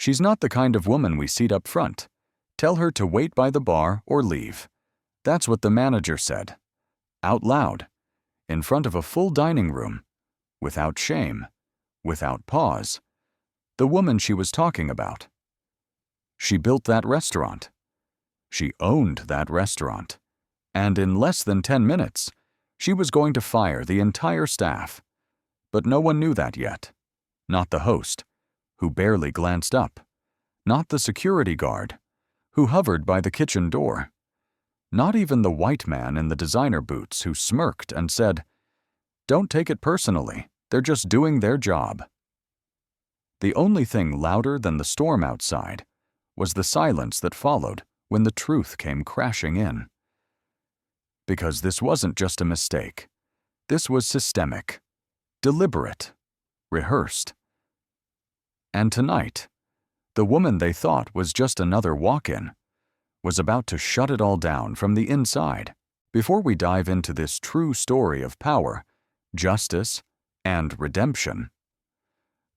She's not the kind of woman we seat up front. Tell her to wait by the bar or leave. That's what the manager said. Out loud. In front of a full dining room. Without shame. Without pause. The woman she was talking about. She built that restaurant. She owned that restaurant. And in less than 10 minutes, she was going to fire the entire staff. But no one knew that yet. Not the host, who barely glanced up. Not the security guard, who hovered by the kitchen door. Not even the white man in the designer boots who smirked and said, "Don't take it personally, they're just doing their job." The only thing louder than the storm outside was the silence that followed when the truth came crashing in. Because this wasn't just a mistake. This was systemic, deliberate, rehearsed. And tonight, the woman they thought was just another walk-in was about to shut it all down from the inside. Before we dive into this true story of power, justice, and redemption,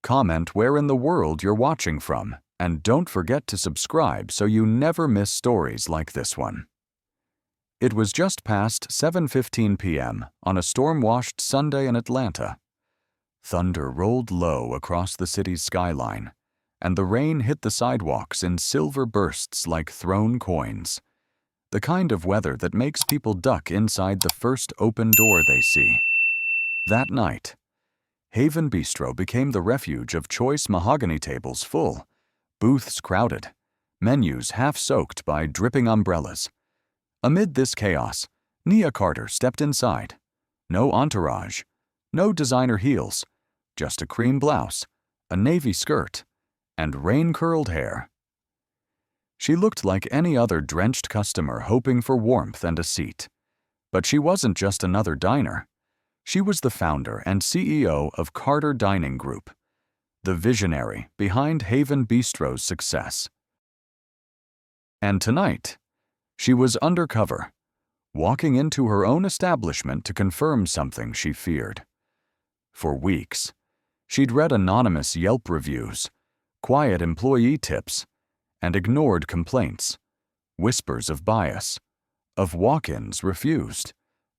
comment where in the world you're watching from, and don't forget to subscribe so you never miss stories like this one. It was just past 7:15 p.m. on a storm-washed Sunday in Atlanta. Thunder rolled low across the city's skyline, and the rain hit the sidewalks in silver bursts like thrown coins. The kind of weather that makes people duck inside the first open door they see. That night, Haven Bistro became the refuge of choice mahogany tables full, booths crowded, menus half-soaked by dripping umbrellas. Amid this chaos, Nia Carter stepped inside. No entourage, no designer heels, just a cream blouse, a navy skirt, and rain-curled hair. She looked like any other drenched customer hoping for warmth and a seat. But she wasn't just another diner. She was the founder and CEO of Carter Dining Group, the visionary behind Haven Bistro's success. And tonight, she was undercover, walking into her own establishment to confirm something she feared. For weeks, she'd read anonymous Yelp reviews, quiet employee tips, and ignored complaints, whispers of bias, of walk-ins refused,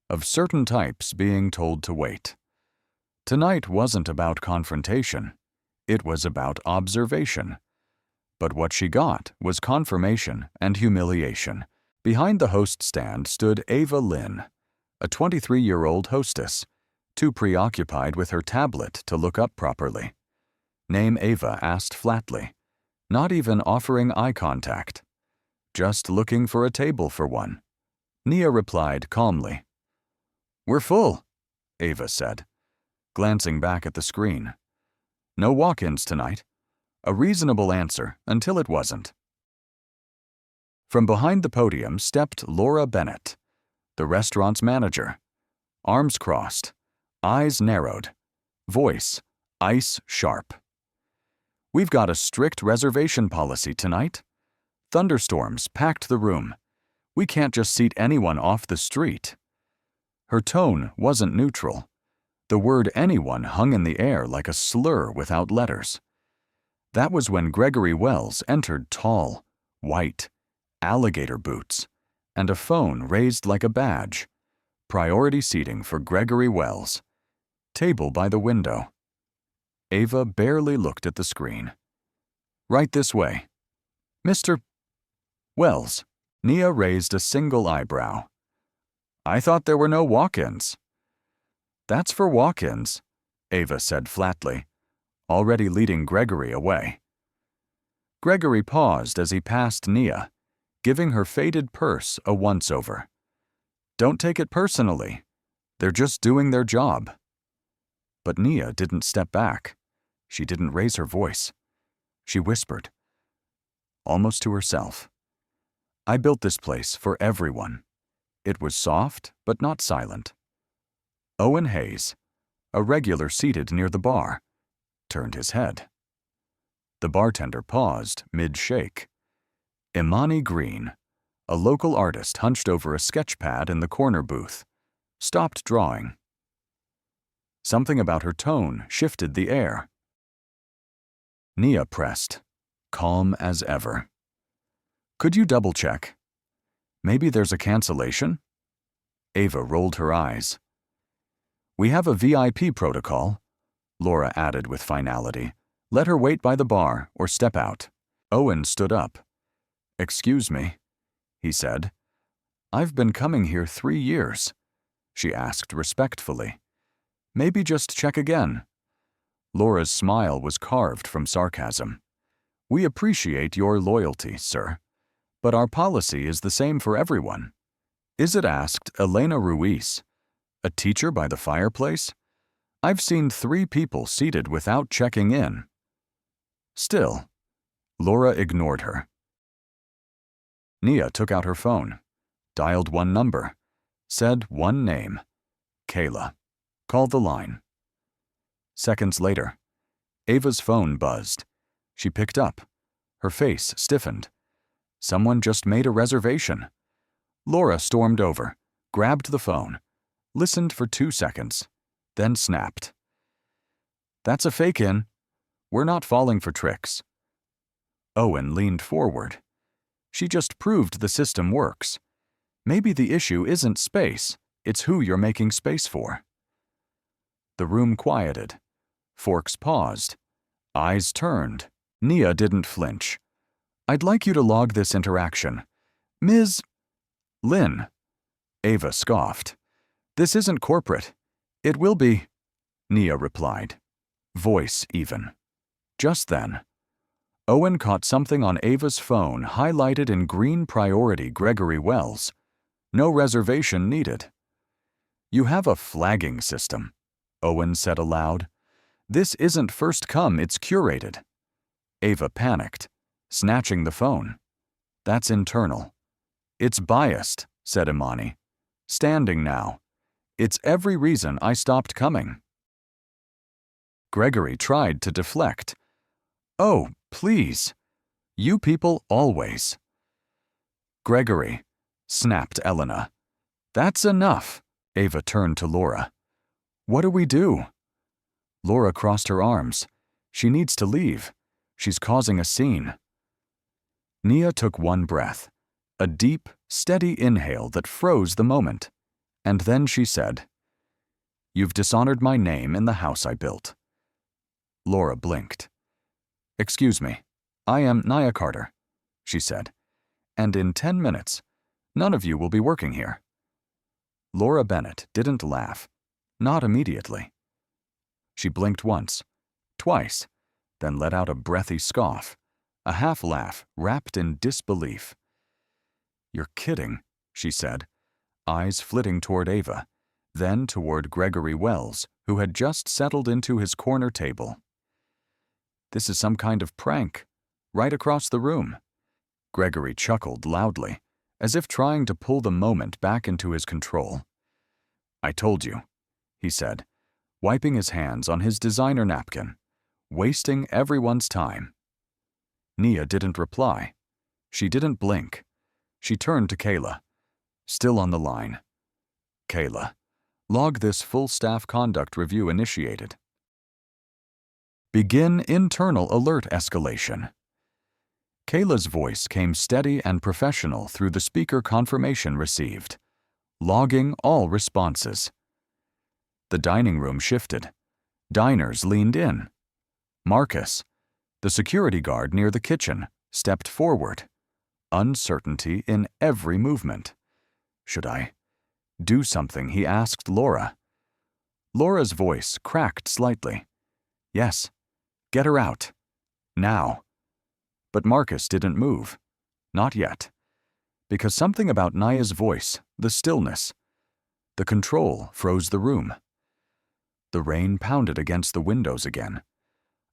of certain types being told to wait. Tonight wasn't about confrontation. It was about observation. But what she got was confirmation and humiliation. Behind the host stand stood Ava Lynn, a 23-year-old hostess, too preoccupied with her tablet to look up properly. Name Ava asked flatly, not even offering eye contact. Just looking for a table for one. Nia replied calmly. "We're full," Ava said, glancing back at the screen. No walk-ins tonight. A reasonable answer until it wasn't. From behind the podium stepped Laura Bennett, the restaurant's manager. Arms crossed, eyes narrowed, voice ice sharp. "We've got a strict reservation policy tonight. Thunderstorms packed the room. We can't just seat anyone off the street." Her tone wasn't neutral. The word anyone hung in the air like a slur without letters. That was when Gregory Wells entered tall, white, alligator boots, and a phone raised like a badge. Priority seating for Gregory Wells. Table by the window. Ava barely looked at the screen. "Right this way. Mr. Wells." Nia raised a single eyebrow. "I thought there were no walk-ins." "That's for walk-ins," Ava said flatly, already leading Gregory away. Gregory paused as he passed Nia, giving her faded purse a once-over. "Don't take it personally. They're just doing their job." But Nia didn't step back. She didn't raise her voice. She whispered, almost to herself, "I built this place for everyone." It was soft, but not silent. Owen Hayes, a regular seated near the bar, turned his head. The bartender paused mid-shake. Imani Green, a local artist hunched over a sketch pad in the corner booth, stopped drawing. Something about her tone shifted the air. Nia pressed, calm as ever. Could you double-check? Maybe there's a cancellation? Ava rolled her eyes. We have a VIP protocol, Laura added with finality. Let her wait by the bar or step out. Owen stood up. Excuse me, he said. I've been coming here 3 years, she asked respectfully. Maybe just check again. Laura's smile was carved from sarcasm. We appreciate your loyalty, sir, but our policy is the same for everyone. Is it? Asked Elena Ruiz. A teacher by the fireplace? I've seen 3 people seated without checking in. Still, Laura ignored her. Nia took out her phone, dialed one number, said one name, Kayla. Called the line. Seconds later, Ava's phone buzzed. She picked up. Her face stiffened. Someone just made a reservation. Laura stormed over, grabbed the phone, listened for 2 seconds, then snapped. That's a fake-in. We're not falling for tricks. Owen leaned forward. She just proved the system works. Maybe the issue isn't space, it's who you're making space for. The room quieted. Forks paused. Eyes turned. Nia didn't flinch. I'd like you to log this interaction. Ms. Lynn. Ava scoffed. This isn't corporate. It will be, Nia replied. Voice even. Just then, Owen caught something on Ava's phone highlighted in green priority Gregory Wells. No reservation needed. You have a flagging system, Owen said aloud. This isn't first come, it's curated. Ava panicked, snatching the phone. That's internal. It's biased, said Imani. Standing now. It's every reason I stopped coming. Gregory tried to deflect. Oh, please. You people always. Gregory, snapped Elena. That's enough. Ava turned to Laura. What do we do? Laura crossed her arms. She needs to leave. She's causing a scene. Nia took one breath, a deep, steady inhale that froze the moment. And then she said, You've dishonored my name in the house I built. Laura blinked. Excuse me, I am Nia Carter, she said, and in 10 minutes, none of you will be working here. Laura Bennett didn't laugh, not immediately. She blinked once, twice, then let out a breathy scoff, a half-laugh wrapped in disbelief. You're kidding, she said, eyes flitting toward Ava, then toward Gregory Wells, who had just settled into his corner table. This is some kind of prank, right across the room. Gregory chuckled loudly, as if trying to pull the moment back into his control. I told you, he said, wiping his hands on his designer napkin, wasting everyone's time. Nia didn't reply. She didn't blink. She turned to Kayla, still on the line. Kayla, log this full staff conduct review initiated. Begin internal alert escalation. Kayla's voice came steady and professional through the speaker confirmation received, logging all responses. The dining room shifted. Diners leaned in. Marcus, the security guard near the kitchen, stepped forward. Uncertainty in every movement. Should I do something? He asked Laura. Laura's voice cracked slightly. Yes, get her out. Now. But Marcus didn't move. Not yet. Because something about Nia's voice, the stillness, the control froze the room. The rain pounded against the windows again.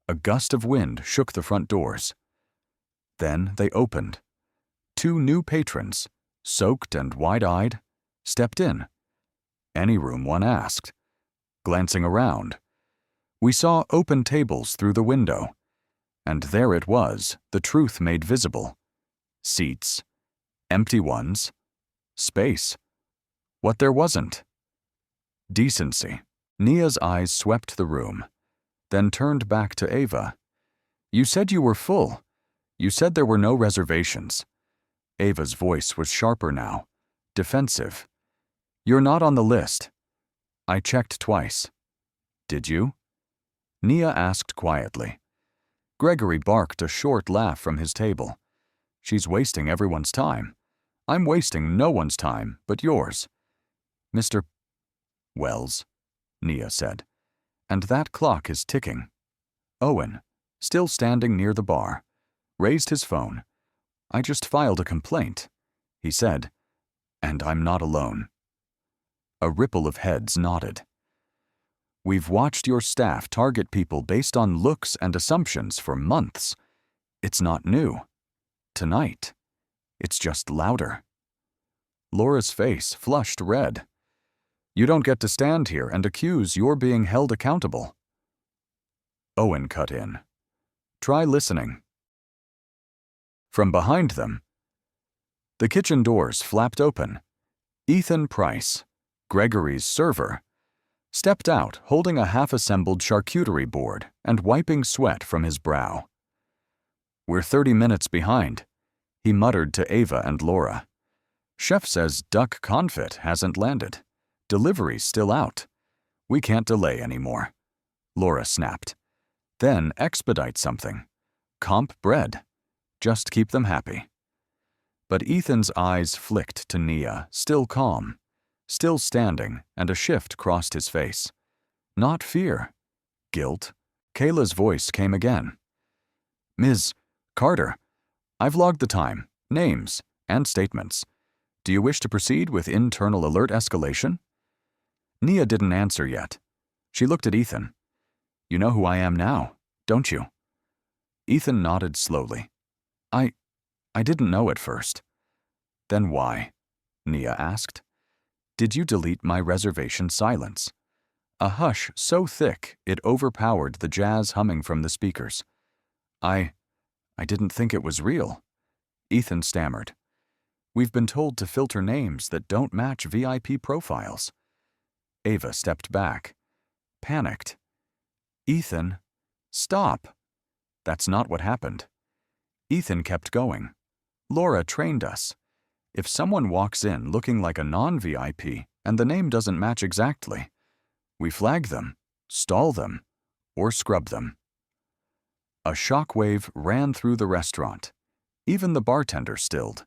A gust of wind shook the front doors. Then they opened. 2 new patrons, soaked and wide-eyed, stepped in. Any room, one asked. Glancing around, we saw open tables through the window, and there it was, the truth made visible. Seats, empty ones, space, what there wasn't. Decency. Nia's eyes swept the room, then turned back to Ava. You said you were full. You said there were no reservations. Ava's voice was sharper now, defensive. You're not on the list. I checked twice. Did you? Nia asked quietly. Gregory barked a short laugh from his table. She's wasting everyone's time. I'm wasting no one's time but yours. Mr. Wells, Nia said. And that clock is ticking. Owen, still standing near the bar, raised his phone. I just filed a complaint, he said, and I'm not alone. A ripple of heads nodded. We've watched your staff target people based on looks and assumptions for months. It's not new. Tonight, it's just louder. Laura's face flushed red. You don't get to stand here and accuse you're being held accountable. Owen cut in. Try listening. From behind them, the kitchen doors flapped open. Ethan Price, Gregory's server, stepped out holding a half-assembled charcuterie board and wiping sweat from his brow. We're 30 minutes behind, he muttered to Ava and Laura. Chef says duck confit hasn't landed. Delivery's still out. We can't delay anymore. Laura snapped. Then expedite something. Comp bread. Just keep them happy. But Ethan's eyes flicked to Nia, still calm, still standing, and a shift crossed his face. Not fear. Guilt. Kayla's voice came again. Ms. Carter, I've logged the time, names, and statements. Do you wish to proceed with internal alert escalation? Nia didn't answer yet. She looked at Ethan. You know who I am now, don't you? Ethan nodded slowly. I didn't know at first. Then why? Nia asked. Did you delete my reservation silence? A hush so thick it overpowered the jazz humming from the speakers. I didn't think it was real. Ethan stammered. We've been told to filter names that don't match VIP profiles. Ava stepped back, panicked. Ethan, stop. That's not what happened. Ethan kept going. Laura trained us. If someone walks in looking like a non-VIP and the name doesn't match exactly, we flag them, stall them, or scrub them. A shockwave ran through the restaurant. Even the bartender stilled,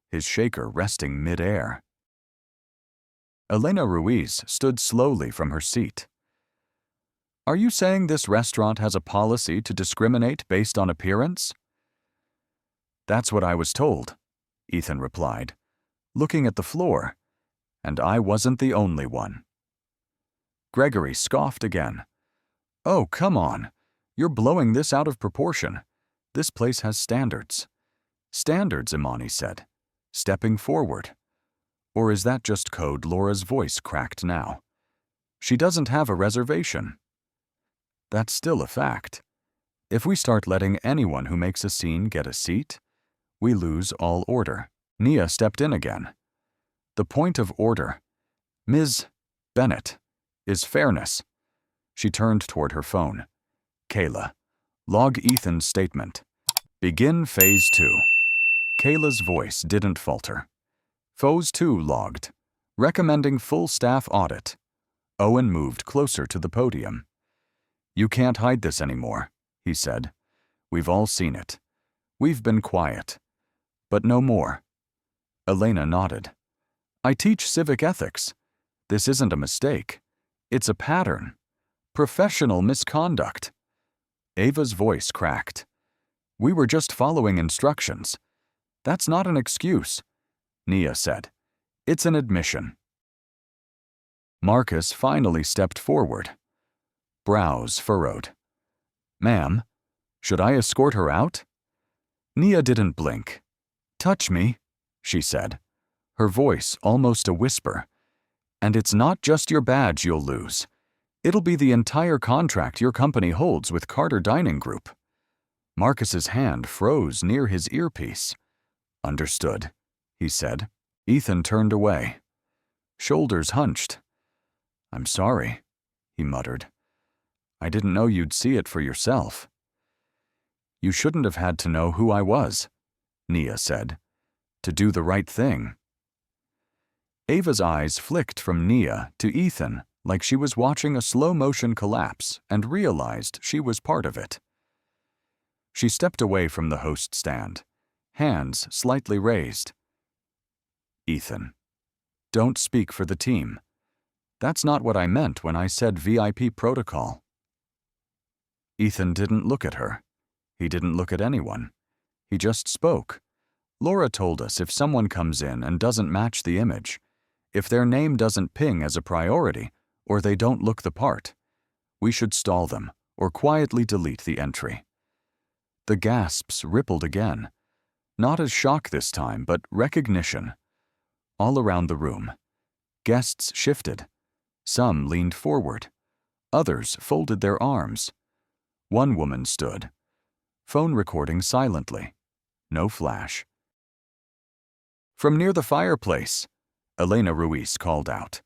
his shaker resting mid-air. Elena Ruiz stood slowly from her seat. Are you saying this restaurant has a policy to discriminate based on appearance? That's what I was told, Ethan replied, looking at the floor, and I wasn't the only one. Gregory scoffed again. Oh, come on. You're blowing this out of proportion. This place has standards. Standards, Imani said, stepping forward. Or is that just code? Laura's voice cracked now. She doesn't have a reservation. That's still a fact. If we start letting anyone who makes a scene get a seat, we lose all order. Nia stepped in again. The point of order, Ms. Bennett, is fairness. She turned toward her phone. Kayla, log Ethan's statement. Begin Phase 2. Kayla's voice didn't falter. Phase 2 logged, recommending full staff audit. Owen moved closer to the podium. You can't hide this anymore, he said. We've all seen it. We've been quiet. But no more. Elena nodded. I teach civic ethics. This isn't a mistake. It's a pattern. Professional misconduct. Ava's voice cracked. We were just following instructions. That's not an excuse, Nia said. It's an admission. Marcus finally stepped forward. Brows furrowed. Ma'am, should I escort her out? Nia didn't blink. Touch me, she said, her voice almost a whisper. And it's not just your badge you'll lose. It'll be the entire contract your company holds with Carter Dining Group. Marcus's hand froze near his earpiece. Understood, he said. Ethan turned away. Shoulders hunched. I'm sorry, he muttered. I didn't know you'd see it for yourself. You shouldn't have had to know who I was, Nia said. To do the right thing. Ava's eyes flicked from Nia to Ethan like she was watching a slow-motion collapse and realized she was part of it. She stepped away from the host stand, hands slightly raised. Ethan, don't speak for the team. That's not what I meant when I said VIP protocol. Ethan didn't look at her. He didn't look at anyone. He just spoke. Laura told us if someone comes in and doesn't match the image, if their name doesn't ping as a priority, or they don't look the part, we should stall them or quietly delete the entry. The gasps rippled again. Not as shock this time, but recognition. All around the room. Guests shifted. Some leaned forward. Others folded their arms. One woman stood. Phone recording silently. No flash. From near the fireplace, Elena Ruiz called out.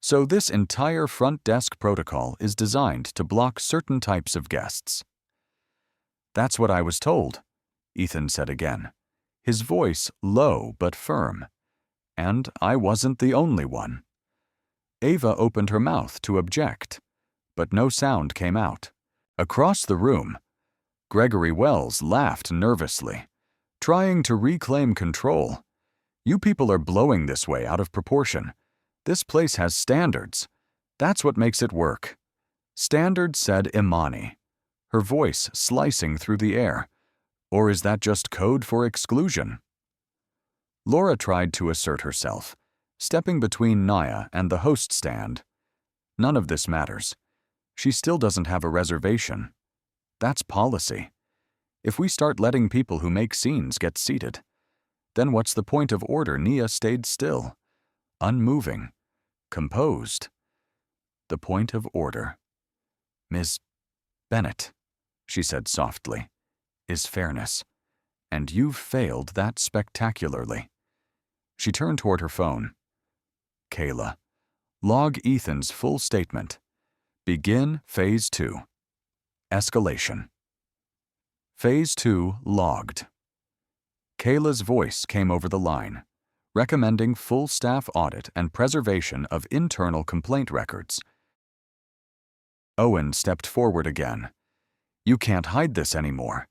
So this entire front desk protocol is designed to block certain types of guests. That's what I was told, Ethan said again, his voice low but firm. And I wasn't the only one. Ava opened her mouth to object, but no sound came out. Across the room, Gregory Wells laughed nervously, trying to reclaim control. You people are blowing this way out of proportion. This place has standards. That's what makes it work. Standards, said Imani, her voice slicing through the air. Or is that just code for exclusion? Laura tried to assert herself, stepping between Naya and the host stand. None of this matters. She still doesn't have a reservation. That's policy. If we start letting people who make scenes get seated, then what's the point of order? Nia stayed still, unmoving, composed. The point of order. Ms. Bennett, she said softly, is fairness, and you've failed that spectacularly. She turned toward her phone. Kayla, log Ethan's full statement. Begin Phase 2. Escalation. Phase 2 logged. Kayla's voice came over the line, recommending full staff audit and preservation of internal complaint records. Owen stepped forward again. You can't hide this anymore.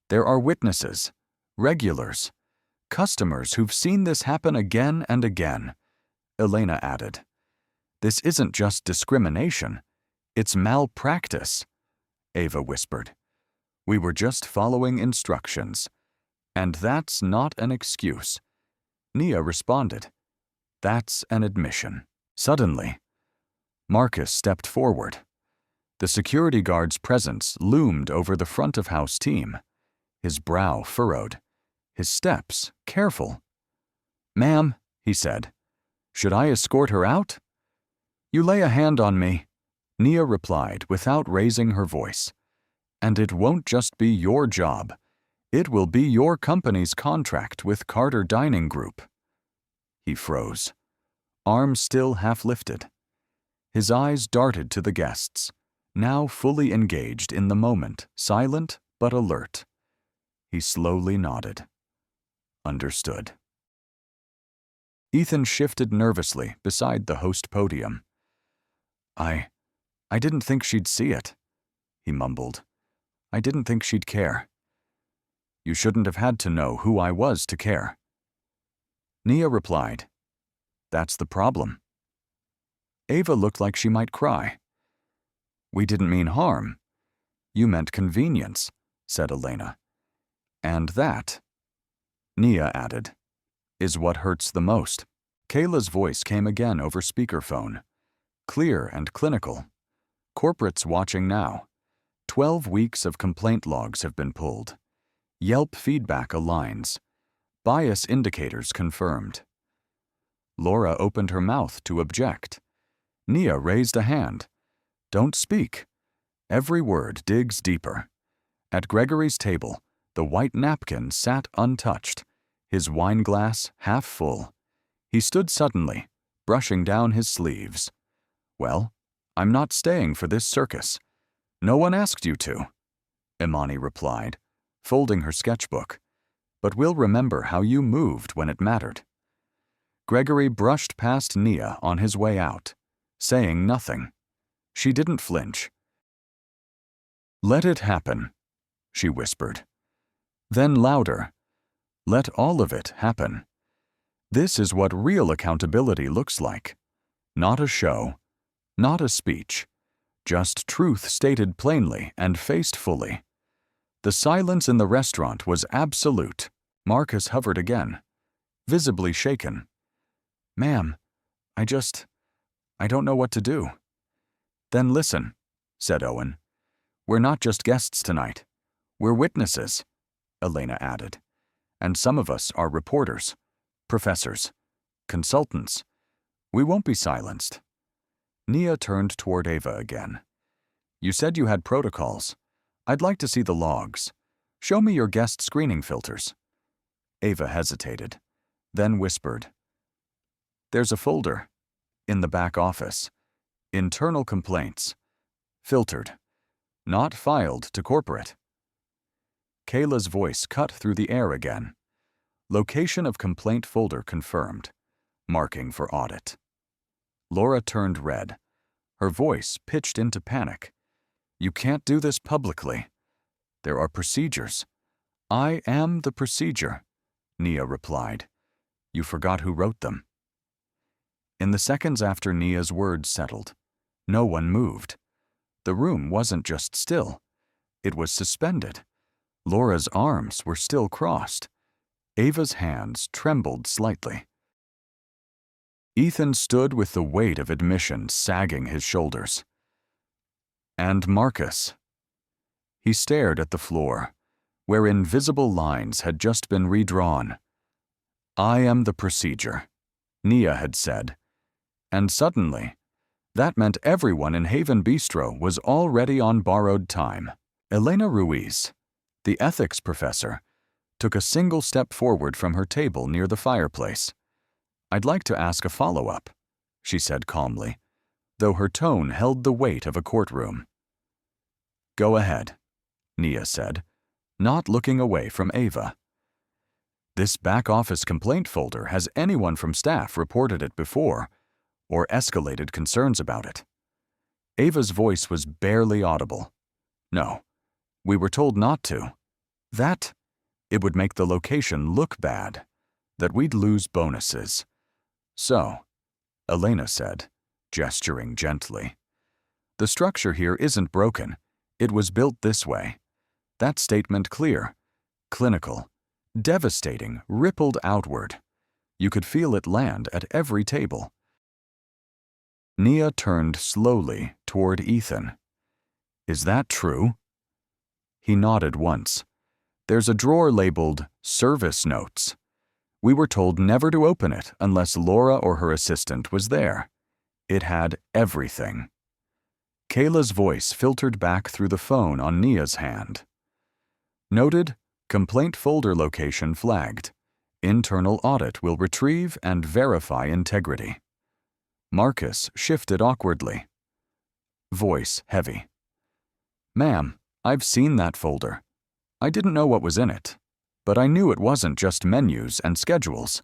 There are witnesses, regulars, customers who've seen this happen again and again. Elena added. This isn't just discrimination. It's malpractice, Ava whispered. We were just following instructions. And that's not an excuse. Nia responded. That's an admission. Suddenly, Marcus stepped forward. The security guard's presence loomed over the front-of-house team, his brow furrowed, his steps careful. Ma'am, he said, should I escort her out? You lay a hand on me, Nia replied without raising her voice. And it won't just be your job. It will be your company's contract with Carter Dining Group. He froze, arms still half lifted. His eyes darted to the guests, now fully engaged in the moment, silent but alert. He slowly nodded. Understood. Ethan shifted nervously beside the host podium. I didn't think she'd see it, he mumbled. I didn't think she'd care. You shouldn't have had to know who I was to care. Nia replied, That's the problem. Ava looked like she might cry. We didn't mean harm. You meant convenience, said Elena. And that, Nia added, is what hurts the most. Kayla's voice came again over speakerphone, clear and clinical. Corporates watching now. 12 weeks of complaint logs have been pulled. Yelp feedback aligns. Bias indicators confirmed. Laura opened her mouth to object. Nia raised a hand. Don't speak. Every word digs deeper. At Gregory's table, the white napkin sat untouched, his wine glass half full. He stood suddenly, brushing down his sleeves. Well, I'm not staying for this circus. No one asked you to, Imani replied, folding her sketchbook, but we'll remember how you moved when it mattered. Gregory brushed past Nia on his way out, saying nothing. She didn't flinch. "Let it happen," she whispered. Then louder, "Let all of it happen. This is what real accountability looks like. Not a show, not a speech, just truth stated plainly and faced fully." The silence in the restaurant was absolute. Marcus hovered again, visibly shaken. "Ma'am, I don't know what to do." "Then listen," said Owen. "We're not just guests tonight. We're witnesses," Elena added. "And some of us are reporters, professors, consultants. We won't be silenced." Nia turned toward Ava again. "You said you had protocols. I'd like to see the logs. Show me your guest screening filters." Ava hesitated, then whispered, "There's a folder. In the back office. Internal complaints. Filtered. Not filed to corporate." Kayla's voice cut through the air again. Location of complaint folder confirmed. Marking for audit. Laura turned red. Her voice pitched into panic. "You can't do this publicly. There are procedures." "I am the procedure," Nia replied. "You forgot who wrote them." In the seconds after Nia's words settled, no one moved. The room wasn't just still. It was suspended. Laura's arms were still crossed. Ava's hands trembled slightly. Ethan stood with the weight of admission sagging his shoulders. "And Marcus." He stared at the floor, where invisible lines had just been redrawn. "I am the procedure," Nia had said. And suddenly, that meant everyone in Haven Bistro was already on borrowed time. Elena Ruiz, the ethics professor, took a single step forward from her table near the fireplace. "I'd like to ask a follow-up," she said calmly, though her tone held the weight of a courtroom. "Go ahead," Nia said, not looking away from Ava. "This back-office complaint folder, has anyone from staff reported it before or escalated concerns about it?" Ava's voice was barely audible. "No, we were told not to. That it would make the location look bad, that we'd lose bonuses. So," Elena said, gesturing gently, "the structure here isn't broken. It was built this way. That statement clear, clinical, devastating, rippled outward. You could feel it land at every table." Nia turned slowly toward Ethan. "Is that true?" He nodded once. "There's a drawer labeled Service Notes. We were told never to open it unless Laura or her assistant was there. It had everything." Kayla's voice filtered back through the phone on Nia's hand. "Noted, complaint folder location flagged. Internal audit will retrieve and verify integrity." Marcus shifted awkwardly. Voice heavy. "Ma'am, I've seen that folder. I didn't know what was in it, but I knew it wasn't just menus and schedules."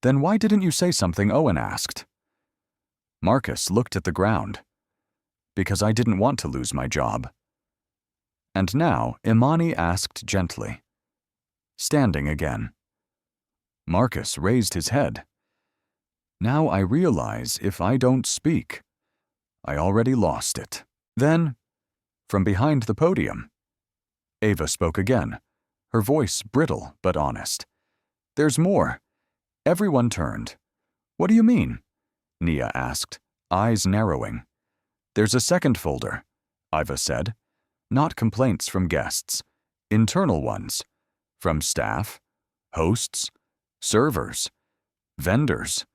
"Then why didn't you say something?" Owen asked. Marcus looked at the ground. "Because I didn't want to lose my job." And now Imani asked gently, standing again. Marcus raised his head. "Now I realize if I don't speak, I already lost it." Then, from behind the podium, Ava spoke again, her voice brittle but honest. "There's more." Everyone turned. "What do you mean?" Nia asked, eyes narrowing. "There's a second folder," Ava said. "Not complaints from guests. Internal ones. From staff, hosts, servers, vendors.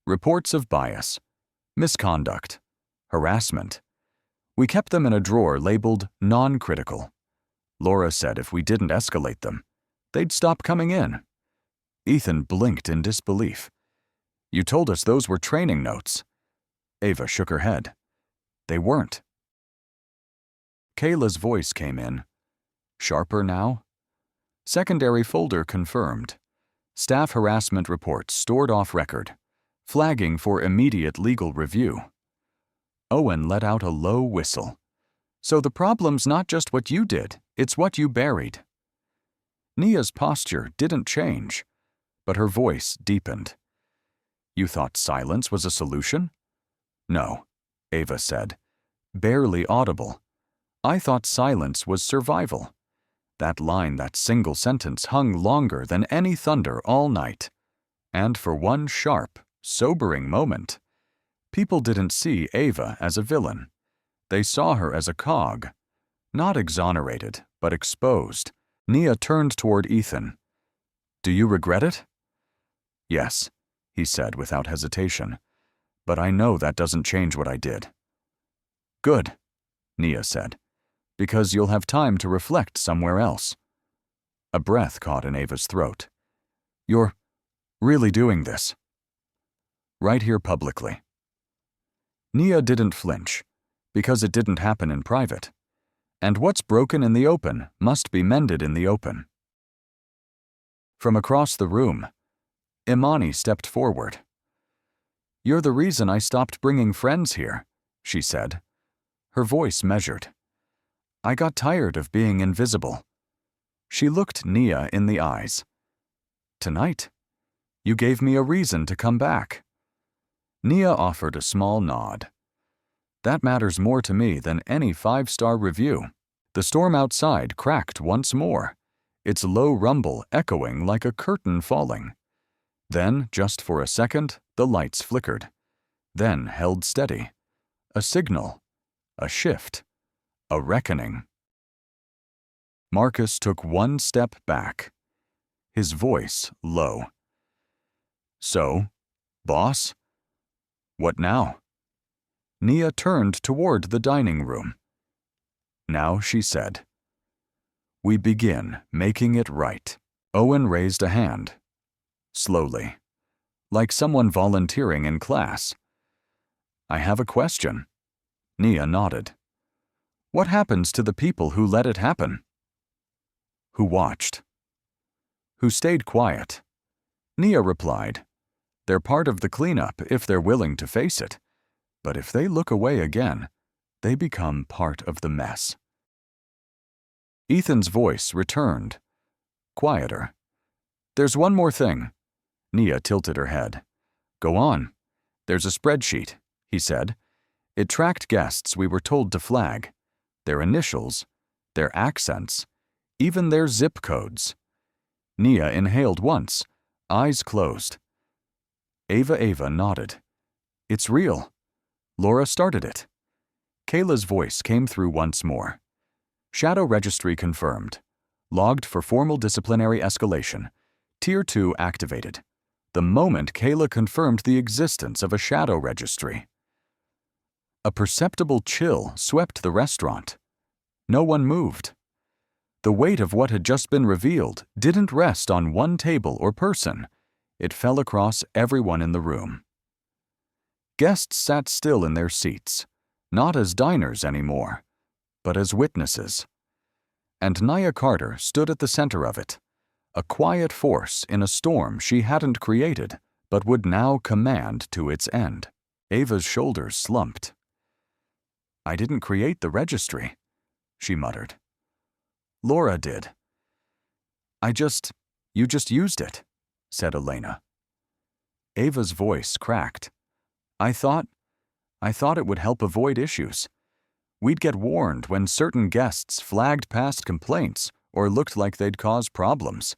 Reports of bias, misconduct, harassment. We kept them in a drawer labeled non-critical. Laura said if we didn't escalate them, they'd stop coming in." Ethan blinked in disbelief. "You told us those were training notes." Ava shook her head. "They weren't." Kayla's voice came in, sharper now, Secondary folder confirmed. Staff harassment report stored off record. Flagging for immediate legal review. Owen let out a low whistle. So the problem's not just what you did, it's what you buried. Nia's posture didn't change, but her voice deepened. You thought silence was a solution? No, Ava said, barely audible. I thought silence was survival. That single sentence hung longer than any thunder all night. And for one sharp, sobering moment, people didn't see Ava as a villain. They saw her as a cog. Not exonerated, but exposed. Nia turned toward Ethan. Do you regret it? Yes, he said without hesitation. But I know that doesn't change what I did. Good, Nia said, because you'll have time to reflect somewhere else. A breath caught in Ava's throat. You're really doing this? Right here publicly. Nia didn't flinch, because it didn't happen in private. And what's broken in the open must be mended in the open. From across the room, Imani stepped forward. You're the reason I stopped bringing friends here, she said. Her voice measured. I got tired of being invisible. She looked Nia in the eyes. Tonight, you gave me a reason to come back. Nia offered a small nod. That matters more to me than any 5-star review. The storm outside cracked once more, its low rumble echoing like a curtain falling. Then, just for a second, the lights flickered, then held steady. A signal, a shift, a reckoning. Marcus took one step back, his voice low. So, boss? What now? Nia turned toward the dining room. Now she said, We begin making it right. Owen raised a hand. Slowly, like someone volunteering in class. I have a question. Nia nodded. What happens to the people who let it happen? Who watched? Who stayed quiet? Nia replied, They're part of the cleanup if they're willing to face it. But if they look away again, they become part of the mess. Ethan's voice returned, quieter. There's one more thing. Nia tilted her head. Go on. There's a spreadsheet, he said. It tracked guests we were told to flag. Their initials, their accents, even their zip codes. Nia inhaled once, eyes closed. Ava nodded. It's real. Laura started it. Kayla's voice came through once more. Shadow registry confirmed. Logged for formal disciplinary escalation. Tier 2 activated. The moment Kayla confirmed the existence of a shadow registry. A perceptible chill swept the restaurant. No one moved. The weight of what had just been revealed didn't rest on one table or person. It fell across everyone in the room. Guests sat still in their seats, not as diners anymore, but as witnesses. And Nia Carter stood at the center of it, a quiet force in a storm she hadn't created, but would now command to its end. Ava's shoulders slumped. I didn't create the registry, she muttered. Laura did. You just used it, said Elena. Ava's voice cracked. I thought it would help avoid issues. We'd get warned when certain guests flagged past complaints or looked like they'd cause problems.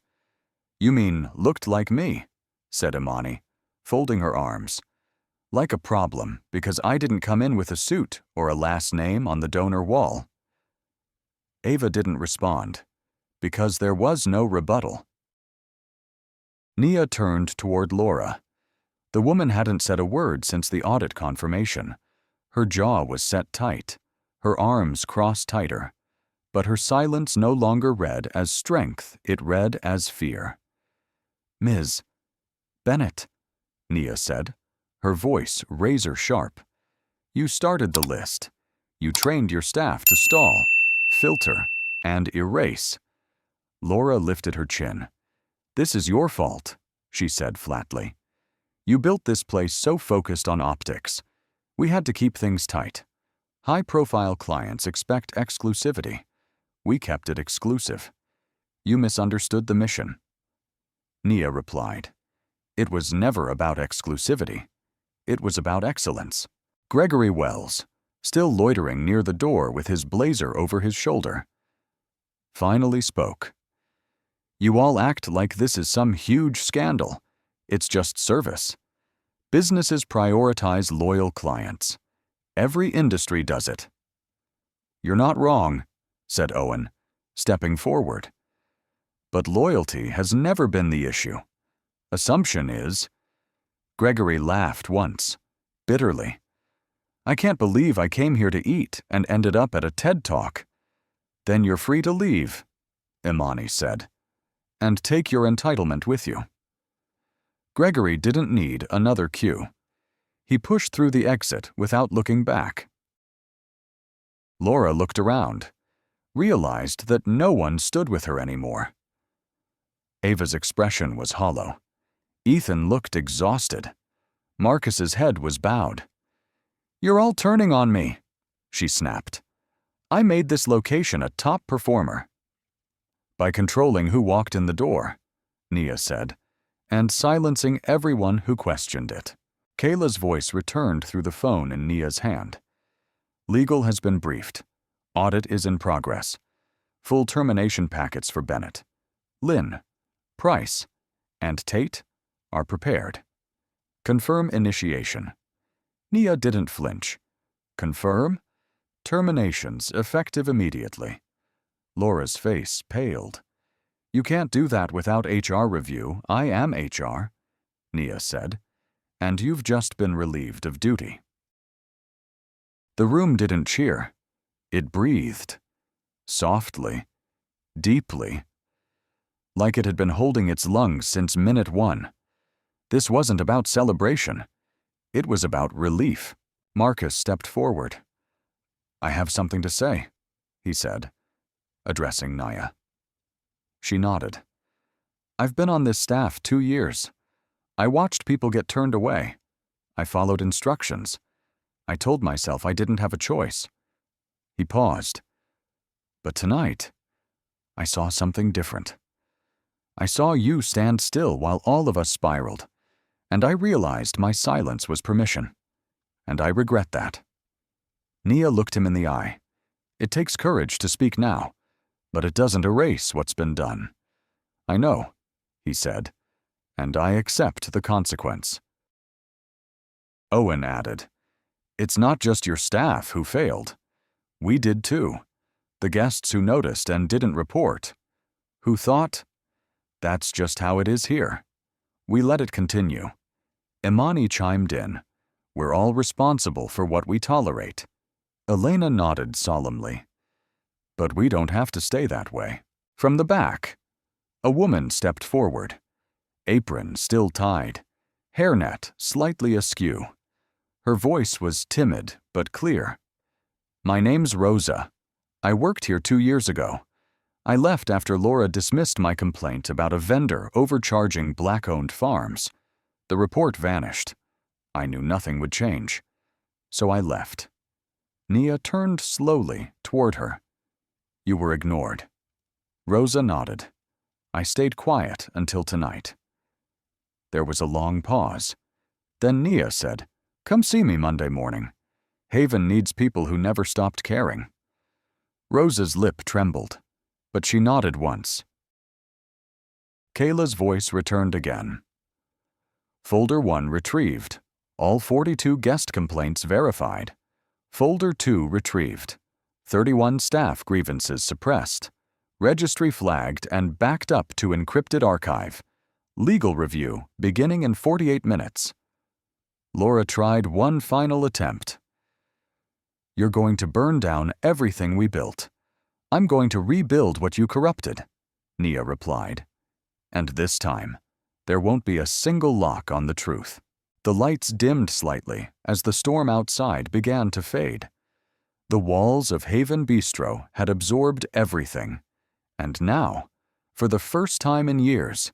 You mean looked like me, said Imani, folding her arms. Like a problem because I didn't come in with a suit or a last name on the donor wall. Ava didn't respond, because there was no rebuttal. Nia turned toward Laura. The woman hadn't said a word since the audit confirmation. Her jaw was set tight, her arms crossed tighter, but her silence no longer read as strength, it read as fear. Ms. Bennett, Nia said, her voice razor sharp. You started the list. You trained your staff to stall, filter, and erase. Laura lifted her chin. "This is your fault," she said flatly. "You built this place so focused on optics. We had to keep things tight. High-profile clients expect exclusivity. We kept it exclusive. You misunderstood the mission." Nia replied, "It was never about exclusivity. It was about excellence." Gregory Wells, still loitering near the door with his blazer over his shoulder, finally spoke. "You all act like this is some huge scandal. It's just service. Businesses prioritize loyal clients. Every industry does it." "You're not wrong," said Owen, stepping forward. "But loyalty has never been the issue. Assumption is—" Gregory laughed once, bitterly. "I can't believe I came here to eat and ended up at a TED Talk." "Then you're free to leave," Imani said, "and take your entitlement with you." Gregory didn't need another cue. He pushed through the exit without looking back. Laura looked around, realized that no one stood with her anymore. Ava's expression was hollow. Ethan looked exhausted. Marcus's head was bowed. "You're all turning on me," she snapped. "I made this location a top performer." "By controlling who walked in the door," Nia said, and silencing everyone who questioned it. Kayla's voice returned through the phone in Nia's hand. "Legal has been briefed. Audit is in progress. Full termination packets for Bennett, Lynn, Price, and Tate are prepared. Confirm initiation." Nia didn't flinch. "Confirm? Terminations effective immediately." Laura's face paled. "You can't do that without HR review. I am HR," Nia said, "and you've just been relieved of duty." The room didn't cheer. It breathed. Softly. Deeply. Like it had been holding its lungs since minute 1. This wasn't about celebration. It was about relief. Marcus stepped forward. "I have something to say," he said, addressing Nia. She nodded. "I've been on this staff 2 years. I watched people get turned away. I followed instructions. I told myself I didn't have a choice." He paused. "But tonight, I saw something different. I saw you stand still while all of us spiraled, and I realized my silence was permission. And I regret that." Nia looked him in the eye. "It takes courage to speak now, but it doesn't erase what's been done." "I know," he said, "and I accept the consequence." Owen added, "It's not just your staff who failed. We did too. The guests who noticed and didn't report. Who thought, that's just how it is here. We let it continue." Imani chimed in. "We're all responsible for what we tolerate." Elena nodded solemnly. "But we don't have to stay that way." From the back, a woman stepped forward. Apron still tied, hairnet slightly askew. Her voice was timid but clear. "My name's Rosa. I worked here 2 years ago. I left after Laura dismissed my complaint about a vendor overcharging Black-owned farms. The report vanished. I knew nothing would change. So I left." Nia turned slowly toward her. "You were ignored." Rosa nodded. "I stayed quiet until tonight." There was a long pause. Then Nia said, "Come see me Monday morning. Haven needs people who never stopped caring." Rosa's lip trembled, but she nodded once. Kayla's voice returned again. "Folder 1 retrieved. All 42 guest complaints verified. Folder 2 retrieved. 31 staff grievances suppressed. Registry flagged and backed up to encrypted archive. Legal review beginning in 48 minutes. Laura tried one final attempt. "You're going to burn down everything we built. I'm going to rebuild what you corrupted," Nia replied. "And this time, there won't be a single lock on the truth." The lights dimmed slightly as the storm outside began to fade. The walls of Haven Bistro had absorbed everything, and now For the first time in years,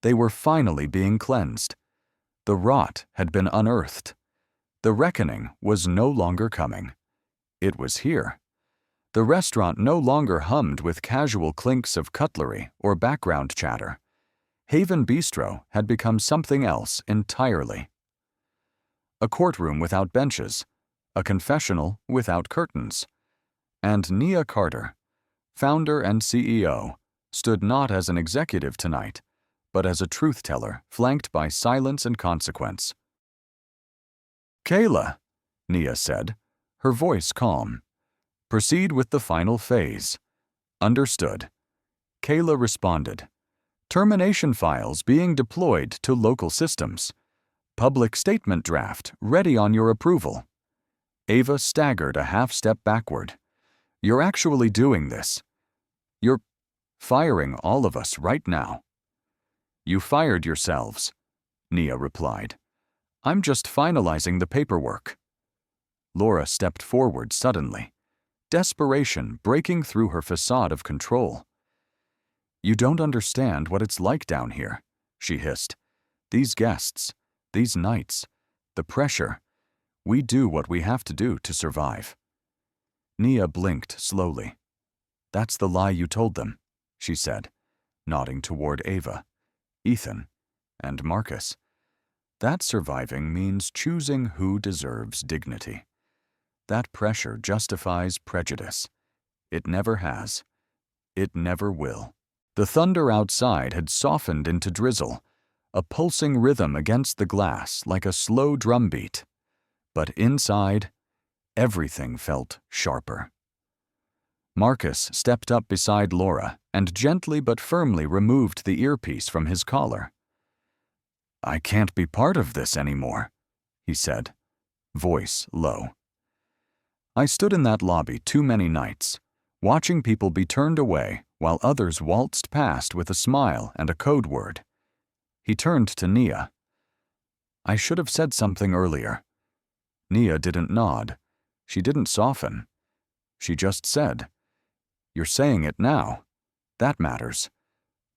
they were finally being cleansed. The rot had been unearthed. The reckoning was no longer coming. It was here. The restaurant no longer hummed with casual clinks of cutlery or background chatter. Haven Bistro had become something else entirely. A courtroom without benches, a confessional without curtains. And Nia Carter, founder and CEO, stood not as an executive tonight, but as a truth-teller flanked by silence and consequence. "Kayla," Nia said, her voice calm. "Proceed with the final phase." "Understood." Kayla responded. "Termination files being deployed to local systems. Public statement draft ready on your approval." Ava staggered a half-step backward. "You're actually doing this. You're firing all of us right now." "You fired yourselves," Nia replied. "I'm just finalizing the paperwork." Laura stepped forward suddenly, desperation breaking through her facade of control. "You don't understand what it's like down here," she hissed. "These guests, these nights, the pressure. We do what we have to do to survive." Nia blinked slowly. "That's the lie you told them," she said, nodding toward Ava, Ethan, and Marcus. "That surviving means choosing who deserves dignity. That pressure justifies prejudice. It never has. It never will." The thunder outside had softened into drizzle, a pulsing rhythm against the glass like a slow drumbeat. But inside, everything felt sharper. Marcus stepped up beside Laura and gently but firmly removed the earpiece from his collar. "I can't be part of this anymore," he said, voice low. "I stood in that lobby too many nights, watching people be turned away while others waltzed past with a smile and a code word." He turned to Nia. "I should have said something earlier." Nia didn't nod. She didn't soften. She just said, "You're saying it now. That matters.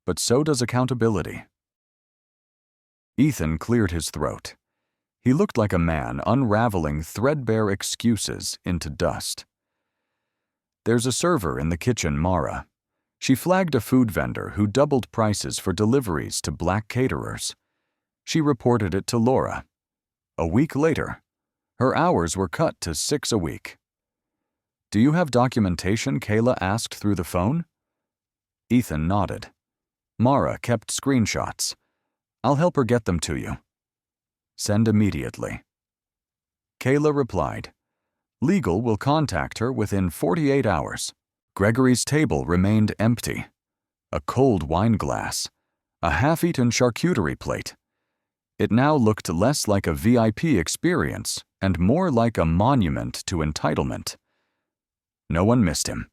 But so does accountability." Ethan cleared his throat. He looked like a man unraveling threadbare excuses into dust. "There's a server in the kitchen, Mara. She flagged a food vendor who doubled prices for deliveries to black caterers. She reported it to Laura. A week later, her hours were cut to 6 a week." "Do you have documentation?" Kayla asked through the phone. Ethan nodded. "Mara kept screenshots. I'll help her get them to you." "Send immediately." Kayla replied. "Legal will contact her within 48 hours. Gregory's table remained empty. A cold wine glass, a half-eaten charcuterie plate. It now looked less like a VIP experience and more like a monument to entitlement. No one missed him.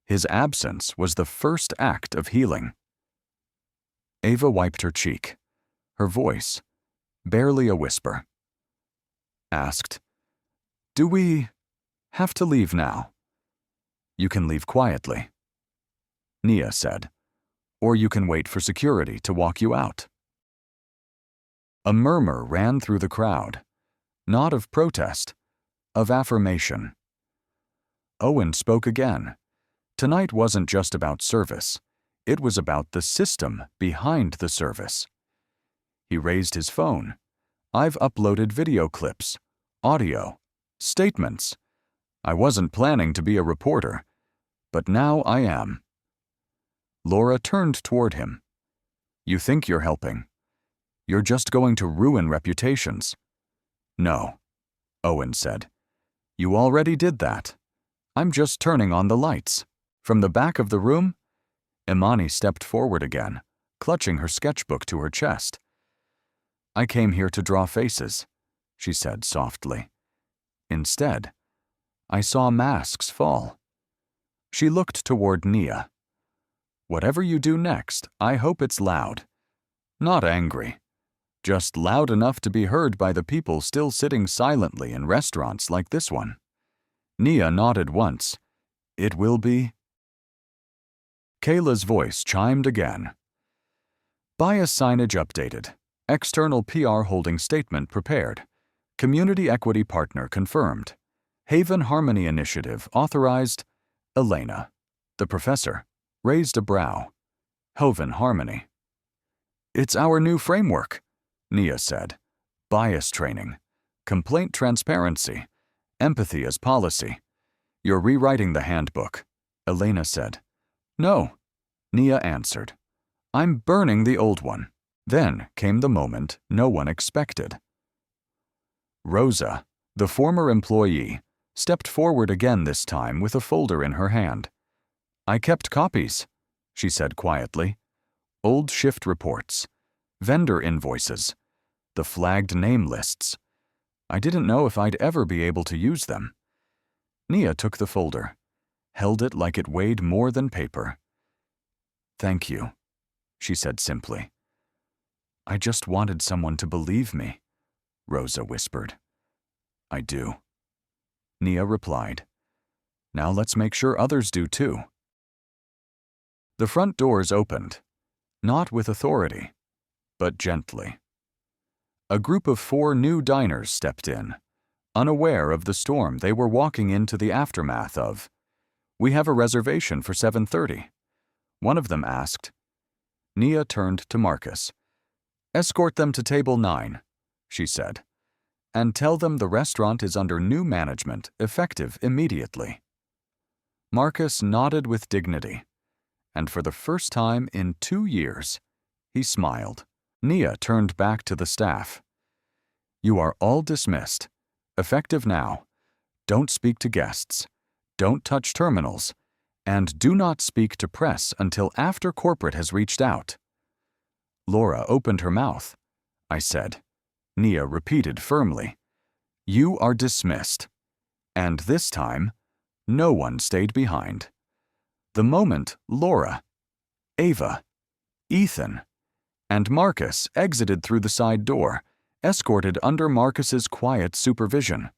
His absence was the first act of healing. Ava wiped her cheek. Her voice, barely a whisper, asked, "Do we have to leave now?" "You can leave quietly," Nia said, "or you can wait for security to walk you out." A murmur ran through the crowd, not of protest, of affirmation. Owen spoke again. Tonight wasn't just about service. It was about the system behind the service. He raised his phone. "I've uploaded video clips, audio, statements. I wasn't planning to be a reporter, but now I am." Laura turned toward him. "You think you're helping. You're just going to ruin reputations." "No," Owen said. "You already did that. I'm just turning on the lights." From the back of the room, Imani stepped forward again, clutching her sketchbook to her chest. "I came here to draw faces," she said softly. Instead, I saw masks fall. She looked toward Nia. "Whatever you do next, I hope it's loud. Not angry. Just loud enough to be heard by the people still sitting silently in restaurants like this one." Nia nodded once. "It will be?" Kayla's voice chimed again. Bias signage updated. External PR holding statement prepared. Community equity partner confirmed. Haven Harmony Initiative authorized. Elena, the professor, raised a brow. Haven Harmony. It's our new framework, Nia said. Bias training. Complaint transparency. Empathy as policy. You're rewriting the handbook, Elena said. No, Nia answered. I'm burning the old one. Then came the moment no one expected. Rosa, the former employee, stepped forward again this time with a folder in her hand. I kept copies, she said quietly. Old shift reports, vendor invoices, the flagged name lists. I didn't know if I'd ever be able to use them. Nia took the folder, held it like it weighed more than paper. Thank you, she said simply. I just wanted someone to believe me, Rosa whispered. I do, Nia replied. Now let's make sure others do too. The front doors opened, not with authority, but gently. A group of 4 new diners stepped in, unaware of the storm they were walking into the aftermath of. We have a reservation for 7:30. One of them asked. Nia turned to Marcus. Escort them to table 9, she said, and tell them the restaurant is under new management, effective immediately. Marcus nodded with dignity, and for the first time in 2 years, he smiled. Nia turned back to the staff. You are all dismissed. Effective now. Don't speak to guests. Don't touch terminals. And do not speak to press until after corporate has reached out. Laura opened her mouth. I said. Nia repeated firmly. You are dismissed. And this time, no one stayed behind. The moment Laura, Ava, Ethan, and Marcus exited through the side door, escorted under Marcus's quiet supervision,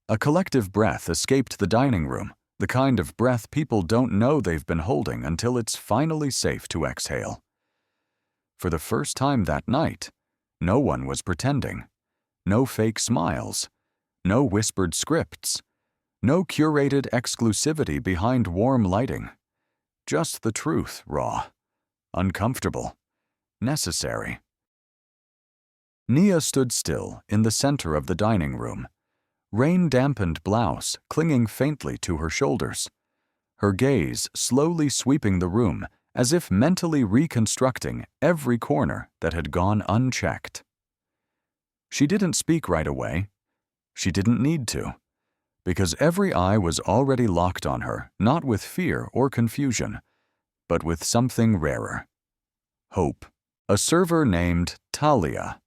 a collective breath escaped the dining room, the kind of breath people don't know they've been holding until it's finally safe to exhale. For the first time that night, no one was pretending. No fake smiles. No whispered scripts. No curated exclusivity behind warm lighting. Just the truth, raw. Uncomfortable. Necessary. Nia stood still in the center of the dining room, rain-dampened blouse clinging faintly to her shoulders, her gaze slowly sweeping the room as if mentally reconstructing every corner that had gone unchecked. She didn't speak right away. She didn't need to, because every eye was already locked on her, not with fear or confusion, but with something rarer. Hope. A server named Talia,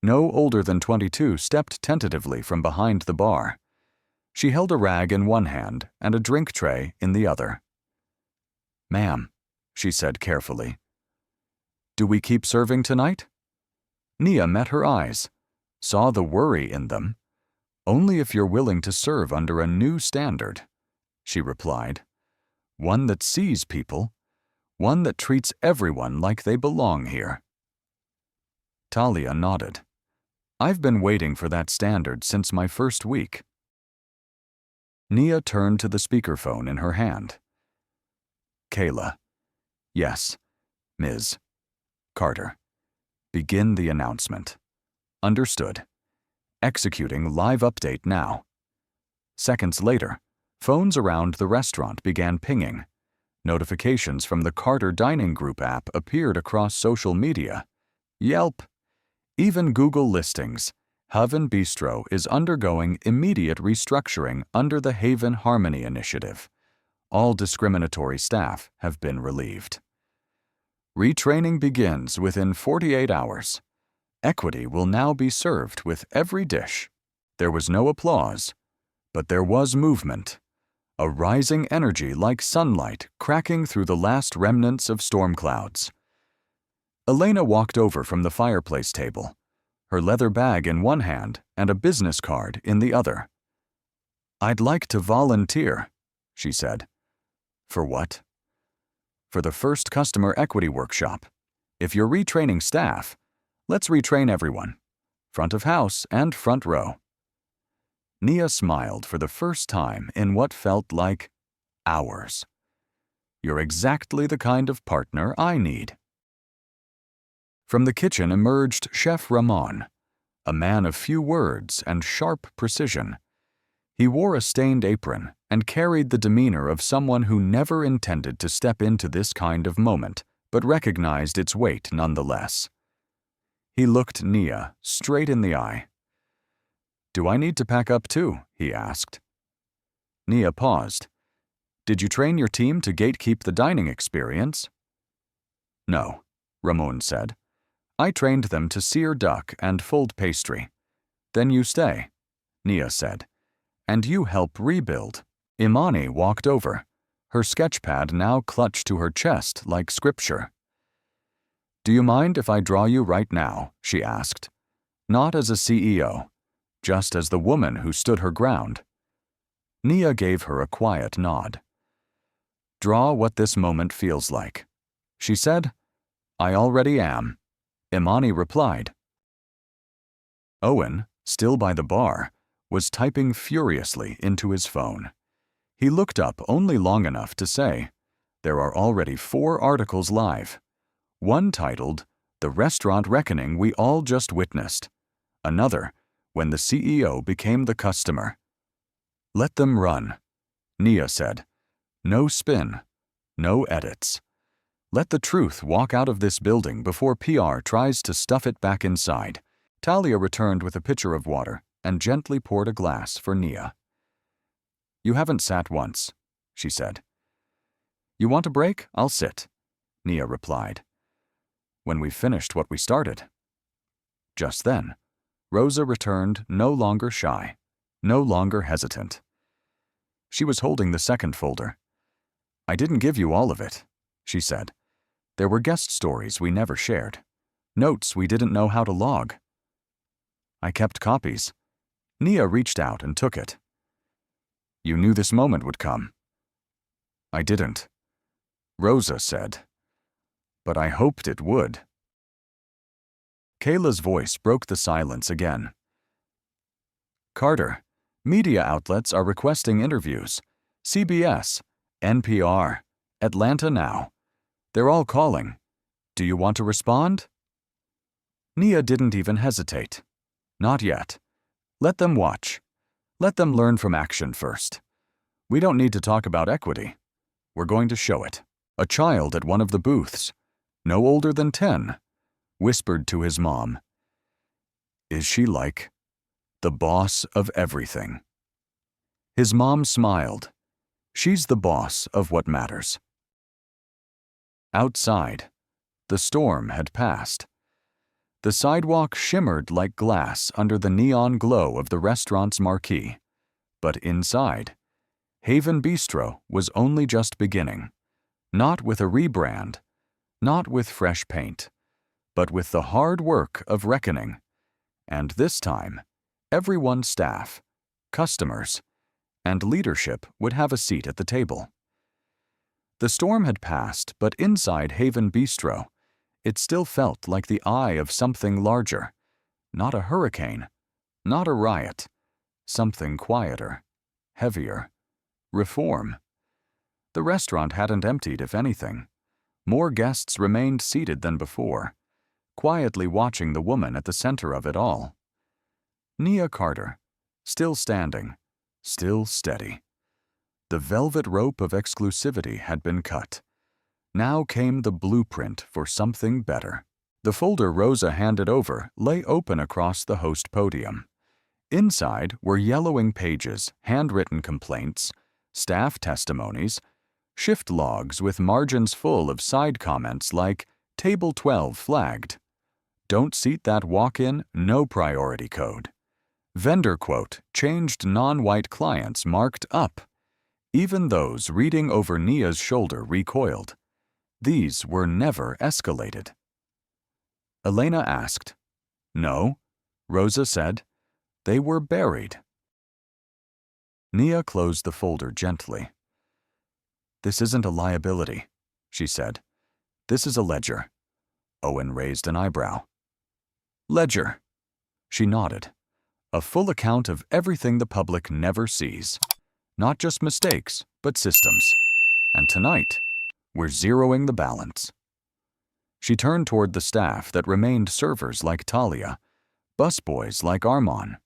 no older than 22, stepped tentatively from behind the bar. She held a rag in one hand and a drink tray in the other. Ma'am, she said carefully. Do we keep serving tonight? Nia met her eyes, saw the worry in them. Only if you're willing to serve under a new standard, she replied. One that sees people, one that treats everyone like they belong here. Talia nodded. I've been waiting for that standard since my first week. Nia turned to the speakerphone in her hand. Kayla. Yes, Ms. Carter. Begin the announcement. Understood. Executing live update now. Seconds later, phones around the restaurant began pinging. Notifications from the Carter Dining Group app appeared across social media. Yelp. Even Google listings. Haven Bistro is undergoing immediate restructuring under the Haven Harmony Initiative. All discriminatory staff have been relieved. Retraining begins within 48 hours. Equity will now be served with every dish. There was no applause, but there was movement. A rising energy like sunlight cracking through the last remnants of storm clouds. Elena walked over from the fireplace table, her leather bag in one hand and a business card in the other. I'd like to volunteer, she said. For what? for the first customer equity workshop. If you're retraining staff, let's retrain everyone, front of house and front row." Nia smiled for the first time in what felt like hours. "You're exactly the kind of partner I need." From the kitchen emerged Chef Ramon, a man of few words and sharp precision. He wore a stained apron and carried the demeanor of someone who never intended to step into this kind of moment, but recognized its weight nonetheless. He looked Nia straight in the eye. "Do I need to pack up too?" he asked. Nia paused. "Did you train your team to gatekeep the dining experience?" "No," Ramon said. "I trained them to sear duck and fold pastry. Then you stay," Nia said, "and you help rebuild." Imani walked over, her sketchpad now clutched to her chest like scripture. "Do you mind if I draw you right now?" she asked. Not as a CEO, just as the woman who stood her ground. Nia gave her a quiet nod. "Draw what this moment feels like." She said, "I already am." Imani replied. Owen, still by the bar, was typing furiously into his phone. He looked up only long enough to say, "There are already 4 articles live. One titled, 'The Restaurant Reckoning We All Just Witnessed.' Another, 'When the CEO Became the Customer.'" "Let them run," Nia said. "No spin, no edits. Let the truth walk out of this building before PR tries to stuff it back inside." Talia returned with a pitcher of water and gently poured a glass for Nia. "You haven't sat once," she said. "You want a break? I'll sit," Nia replied. "When we've finished what we started." Just then, Rosa returned, no longer shy, no longer hesitant. She was holding the second folder. "I didn't give you all of it," she said. "There were guest stories we never shared, notes we didn't know how to log." "I kept copies." Nia reached out and took it. "You knew this moment would come." "I didn't," Rosa said. "But I hoped it would." Kayla's voice broke the silence again. "Carter, media outlets are requesting interviews. CBS, NPR, Atlanta Now. They're all calling. Do you want to respond?" Nia didn't even hesitate. "Not yet. Let them watch. Let them learn from action first. We don't need to talk about equity. We're going to show it." A child at one of the booths, no older than 10, whispered to his mom, "Is she like the boss of everything?" His mom smiled. "She's the boss of what matters." Outside, the storm had passed. The sidewalk shimmered like glass under the neon glow of the restaurant's marquee. But inside, Haven Bistro was only just beginning. Not with a rebrand, not with fresh paint, but with the hard work of reckoning. And this time, everyone's staff, customers, and leadership would have a seat at the table. The storm had passed, but inside Haven Bistro, it still felt like the eye of something larger. Not a hurricane, not a riot, something quieter, heavier, reform. The restaurant hadn't emptied, if anything. More guests remained seated than before, quietly watching the woman at the center of it all. Nia Carter, still standing, still steady. The velvet rope of exclusivity had been cut. Now came the blueprint for something better. The folder Rosa handed over lay open across the host podium. Inside were yellowing pages, handwritten complaints, staff testimonies, shift logs with margins full of side comments like Table 12 flagged, Don't seat that walk-in, no priority code. Vendor quote, changed non-white clients marked up. Even those reading over Nia's shoulder recoiled. These were never escalated. Elena asked. No, Rosa said. They were buried. Nia closed the folder gently. This isn't a liability, she said. This is a ledger. Owen raised an eyebrow. Ledger. She nodded. A full account of everything the public never sees. Not just mistakes, but systems. And tonight, we're zeroing the balance. She turned toward the staff that remained servers like Talia, busboys like Armon,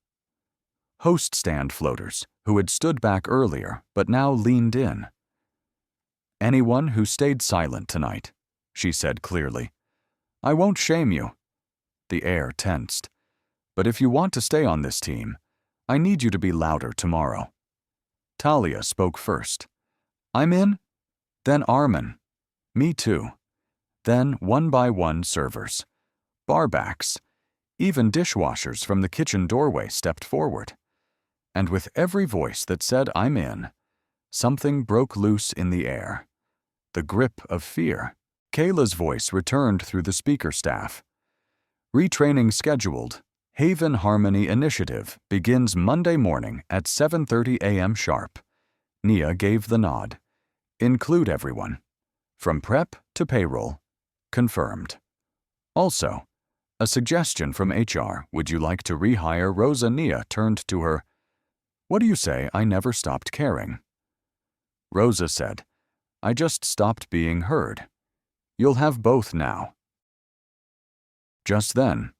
host stand floaters who had stood back earlier but now leaned in. Anyone who stayed silent tonight, she said clearly. I won't shame you. The air tensed. But if you want to stay on this team, I need you to be louder tomorrow. Talia spoke first. I'm in. Then Armin. Me too. Then one by one servers. Barbacks. Even dishwashers from the kitchen doorway stepped forward. And with every voice that said I'm in, something broke loose in the air. The grip of fear. Kayla's voice returned through the speaker staff. Retraining scheduled. Haven Harmony Initiative begins Monday morning at 7:30 a.m. sharp. Nia gave the nod. Include everyone. From prep to payroll. Confirmed. Also, a suggestion from HR. Would you like to rehire Rosa? Nia turned to her. What do you say I never stopped caring? Rosa said, I just stopped being heard. You'll have both now. Just then,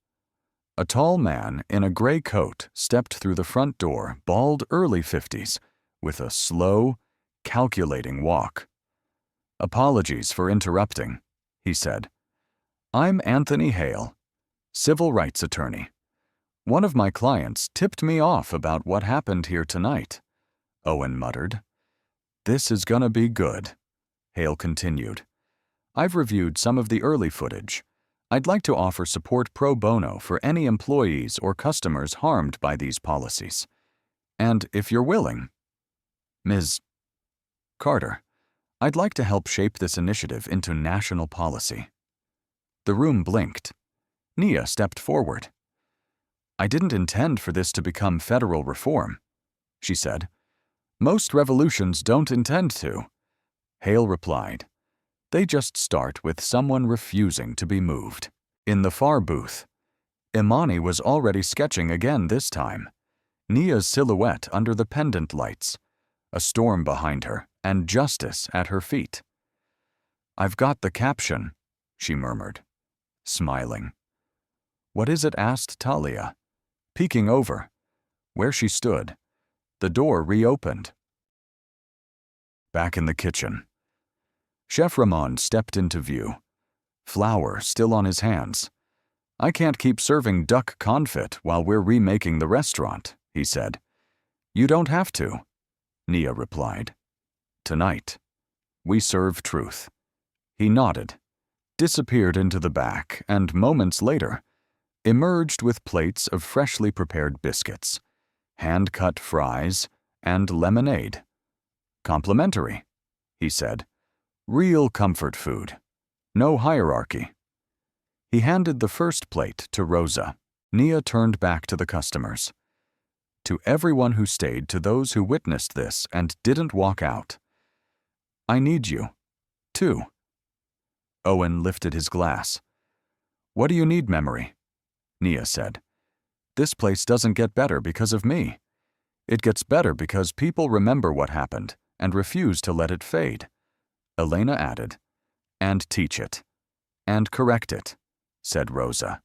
a tall man in a gray coat stepped through the front door, bald early 50s, with a slow, calculating walk. Apologies for interrupting, he said. I'm Anthony Hale, civil rights attorney. One of my clients tipped me off about what happened here tonight, Owen muttered. This is gonna be good, Hale continued. I've reviewed some of the early footage. I'd like to offer support pro bono for any employees or customers harmed by these policies. And if you're willing, Ms. Carter, I'd like to help shape this initiative into national policy. The room blinked. Nia stepped forward. I didn't intend for this to become federal reform, she said. Most revolutions don't intend to. Hale replied. They just start with someone refusing to be moved. In the far booth, Imani was already sketching again this time. Nia's silhouette under the pendant lights, a storm behind her, and justice at her feet. I've got the caption, she murmured, smiling. What is it? Asked Talia, peeking over. Where she stood, the door reopened. Back in the kitchen, Chef Ramon stepped into view, flour still on his hands. I can't keep serving duck confit while we're remaking the restaurant, he said. You don't have to, Nia replied. Tonight, we serve truth. He nodded, disappeared into the back, and moments later, emerged with plates of freshly prepared biscuits, hand-cut fries, and lemonade. Complimentary, he said. Real comfort food. No hierarchy. He handed the first plate to Rosa. Nia turned back to the customers. To everyone who stayed, to those who witnessed this and didn't walk out. I need you, too. Owen lifted his glass. What do you need, memory? Nia said. This place doesn't get better because of me. It gets better because people remember what happened and refuse to let it fade. Elena added, and teach it, and correct it, said Rosa,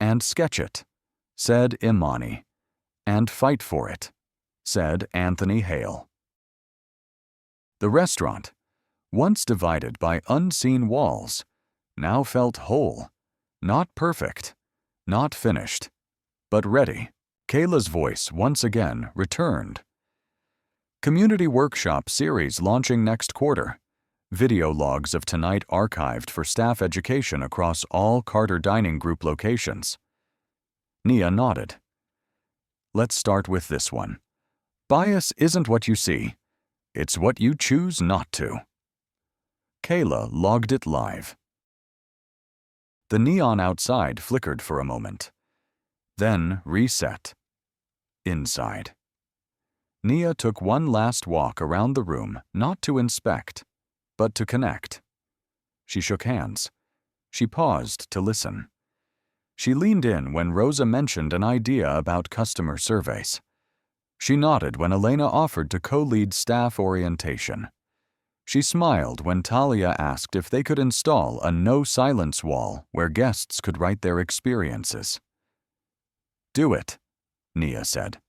and sketch it, said Imani, and fight for it, said Anthony Hale. The restaurant, once divided by unseen walls, now felt whole, not perfect, not finished, but ready. Kayla's voice once again returned. Community Workshop Series launching next quarter. Video logs of tonight archived for staff education across all Carter Dining Group locations. Nia nodded. Let's start with this one. Bias isn't what you see. It's what you choose not to. Kayla logged it live. The neon outside flickered for a moment, then reset. Inside. Nia took one last walk around the room, not to inspect, but to connect. She shook hands. She paused to listen. She leaned in when Rosa mentioned an idea about customer surveys. She nodded when Elena offered to co-lead staff orientation. She smiled when Talia asked if they could install a no-silence wall where guests could write their experiences. "Do it," Nia said.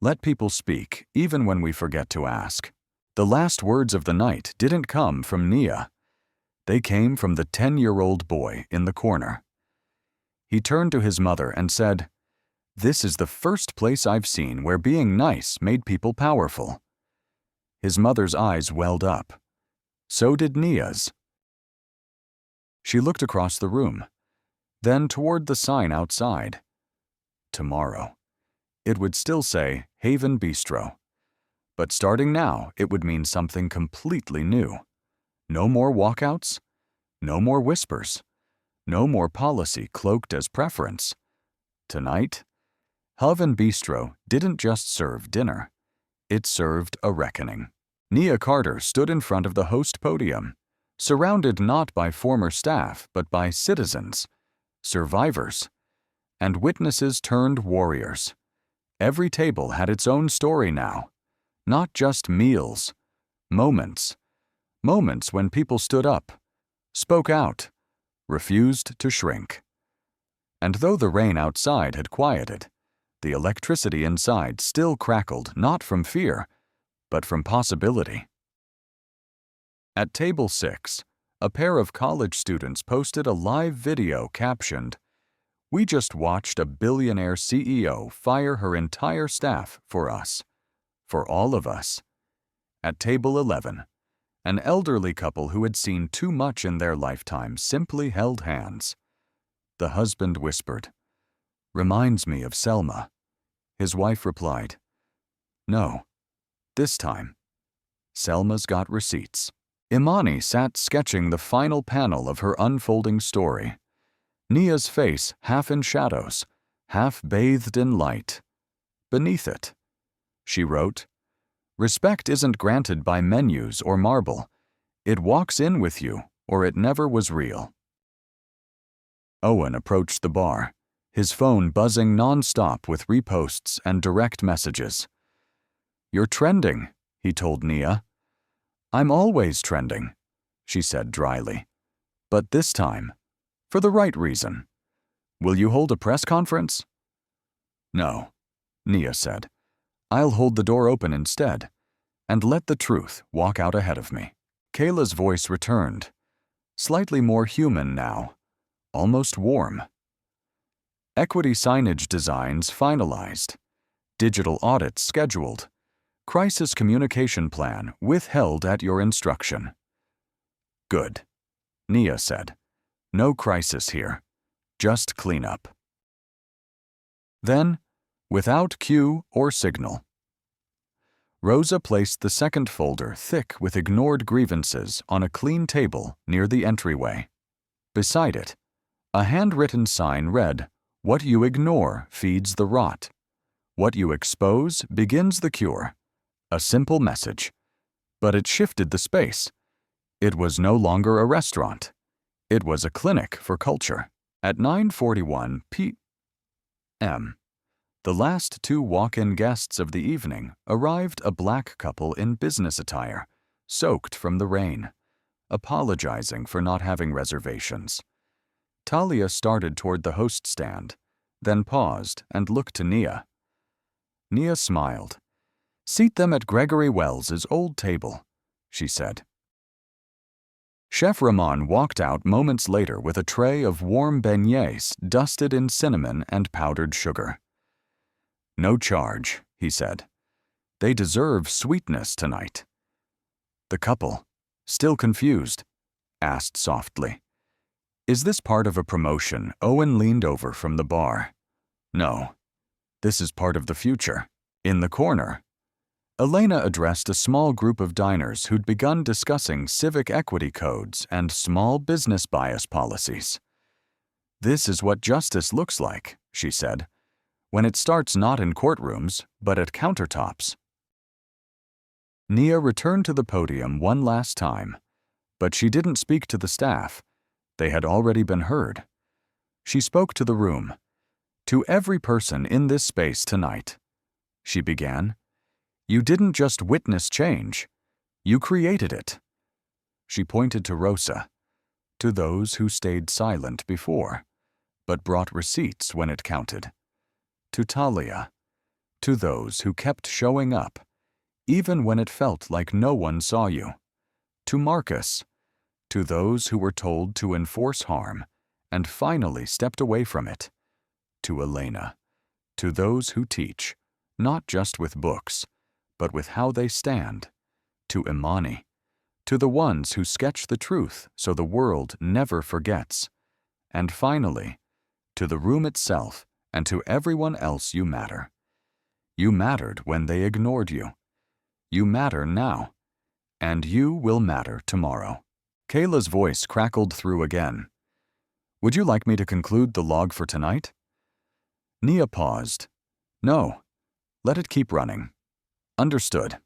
"Let people speak, even when we forget to ask." The last words of the night didn't come from Nia. They came from the 10-year-old boy in the corner. He turned to his mother and said, "This is the first place I've seen where being nice made people powerful." His mother's eyes welled up. So did Nia's. She looked across the room, then toward the sign outside. Tomorrow. It would still say Haven Bistro. But starting now, it would mean something completely new. No more walkouts, no more whispers, no more policy cloaked as preference. Tonight, Haven Bistro didn't just serve dinner. It served a reckoning. Nia Carter stood in front of the host podium, surrounded not by former staff but by citizens, survivors, and witnesses turned warriors. Every table had its own story now, not just meals, moments. Moments when people stood up, spoke out, refused to shrink. And though the rain outside had quieted, the electricity inside still crackled not from fear, but from possibility. At table 6, a pair of college students posted a live video captioned, "We just watched a billionaire CEO fire her entire staff for us, for all of us." At table 11, an elderly couple who had seen too much in their lifetime simply held hands. The husband whispered, "Reminds me of Selma." His wife replied, "No, this time, Selma's got receipts." Imani sat sketching the final panel of her unfolding story. Nia's face half in shadows, half bathed in light. Beneath it, she wrote, "Respect isn't granted by menus or marble. It walks in with you, or it never was real." Owen approached the bar, his phone buzzing non-stop with reposts and direct messages. "You're trending," he told Nia. "I'm always trending," she said dryly. "But this time, for the right reason. Will you hold a press conference?" "No," Nia said. "I'll hold the door open instead, and let the truth walk out ahead of me." Kayla's voice returned, slightly more human now, almost warm. Equity signage designs finalized, digital audits scheduled, crisis communication plan withheld at your instruction. "Good," Nia said. "No crisis here, just cleanup." Then, without cue or signal, Rosa placed the second folder thick with ignored grievances on a clean table near the entryway. Beside it, a handwritten sign read, "What you ignore feeds the rot. What you expose begins the cure." A simple message. But it shifted the space. It was no longer a restaurant. It was a clinic for culture. At 9:41 p.m., the last two walk-in guests of the evening arrived, a black couple in business attire, soaked from the rain, apologizing for not having reservations. Talia started toward the host stand, then paused and looked to Nia. Nia smiled. "Seat them at Gregory Wells's old table," she said. Chef Ramon walked out moments later with a tray of warm beignets dusted in cinnamon and powdered sugar. "No charge," he said. "They deserve sweetness tonight." The couple, still confused, asked softly, "Is this part of a promotion?" Owen leaned over from the bar. "No, this is part of the future." In the corner, Elena addressed a small group of diners who'd begun discussing civic equity codes and small business bias policies. "This is what justice looks like," she said, "when it starts not in courtrooms, but at countertops." Nia returned to the podium one last time, But she didn't speak to the staff. They had already been heard. She spoke to the room. To every person in this space tonight, she began, you didn't just witness change, you created it. She pointed to Rosa, to those who stayed silent before, but brought receipts when it counted, to Talia, to those who kept showing up, even when it felt like no one saw you, to Marcus, to those who were told to enforce harm and finally stepped away from it, to Elena, to those who teach, not just with books, but with how they stand, to Imani, to the ones who sketch the truth so the world never forgets, and finally, to the room itself and to everyone else you matter. You mattered when they ignored you. You matter now, and you will matter tomorrow. Kayla's voice crackled through again. Would you like me to conclude the log for tonight? Nia paused. No, let it keep running. Understood.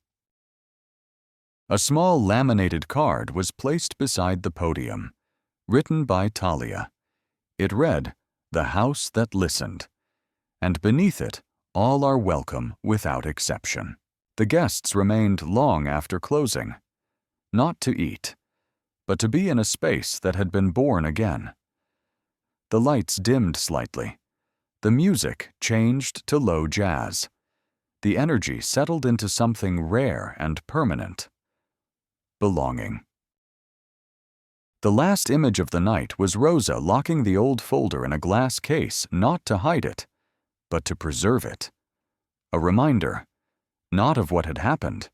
A small laminated card was placed beside the podium, written by Talia. It read, "The House That Listened," and beneath it, all are welcome without exception. The guests remained long after closing, not to eat, but to be in a space that had been born again. The lights dimmed slightly. The music changed to low jazz. The energy settled into something rare and permanent. Belonging. The last image of the night was Rosa locking the old folder in a glass case, not to hide it, but to preserve it. A reminder, not of what had happened,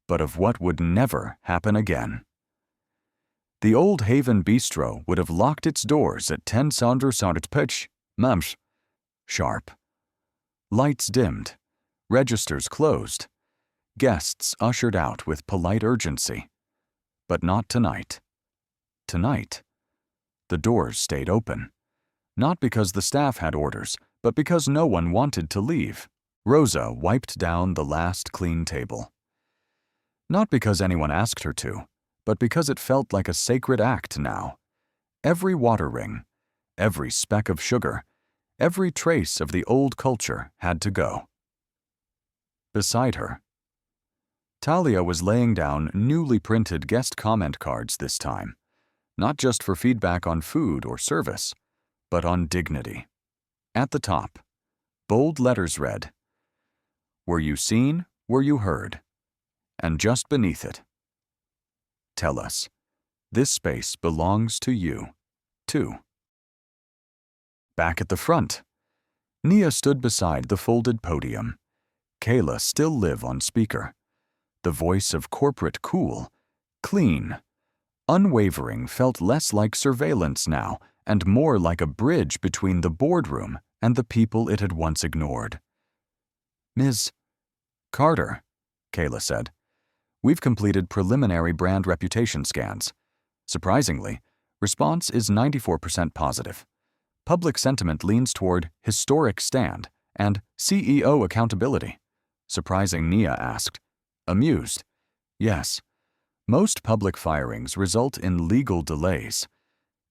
but of what would never happen again. The Old Haven Bistro would have locked its doors at 10 Saunders pitch, mams, sharp. Lights dimmed, registers closed, guests ushered out with polite urgency. But not tonight. Tonight, the doors stayed open, not because the staff had orders, but because no one wanted to leave. Rosa wiped down the last clean table. Not because anyone asked her to, but because it felt like a sacred act now. Every water ring, every speck of sugar, every trace of the old culture had to go. Beside her, Talia was laying down newly printed guest comment cards this time, not just for feedback on food or service, but on dignity. At the top, bold letters read, "Were you seen? Were you heard?" And just beneath it, "Tell us, this space belongs to you, too." Back at the front, Nia stood beside the folded podium. Kayla still lived on speaker. The voice of corporate cool, clean, unwavering felt less like surveillance now and more like a bridge between the boardroom and the people it had once ignored. "Ms. Carter," Kayla said, "we've completed preliminary brand reputation scans. Surprisingly, response is 94% positive. Public sentiment leans toward historic stand and CEO accountability." Surprising, Nia asked. Amused. "Yes. Most public firings result in legal delays.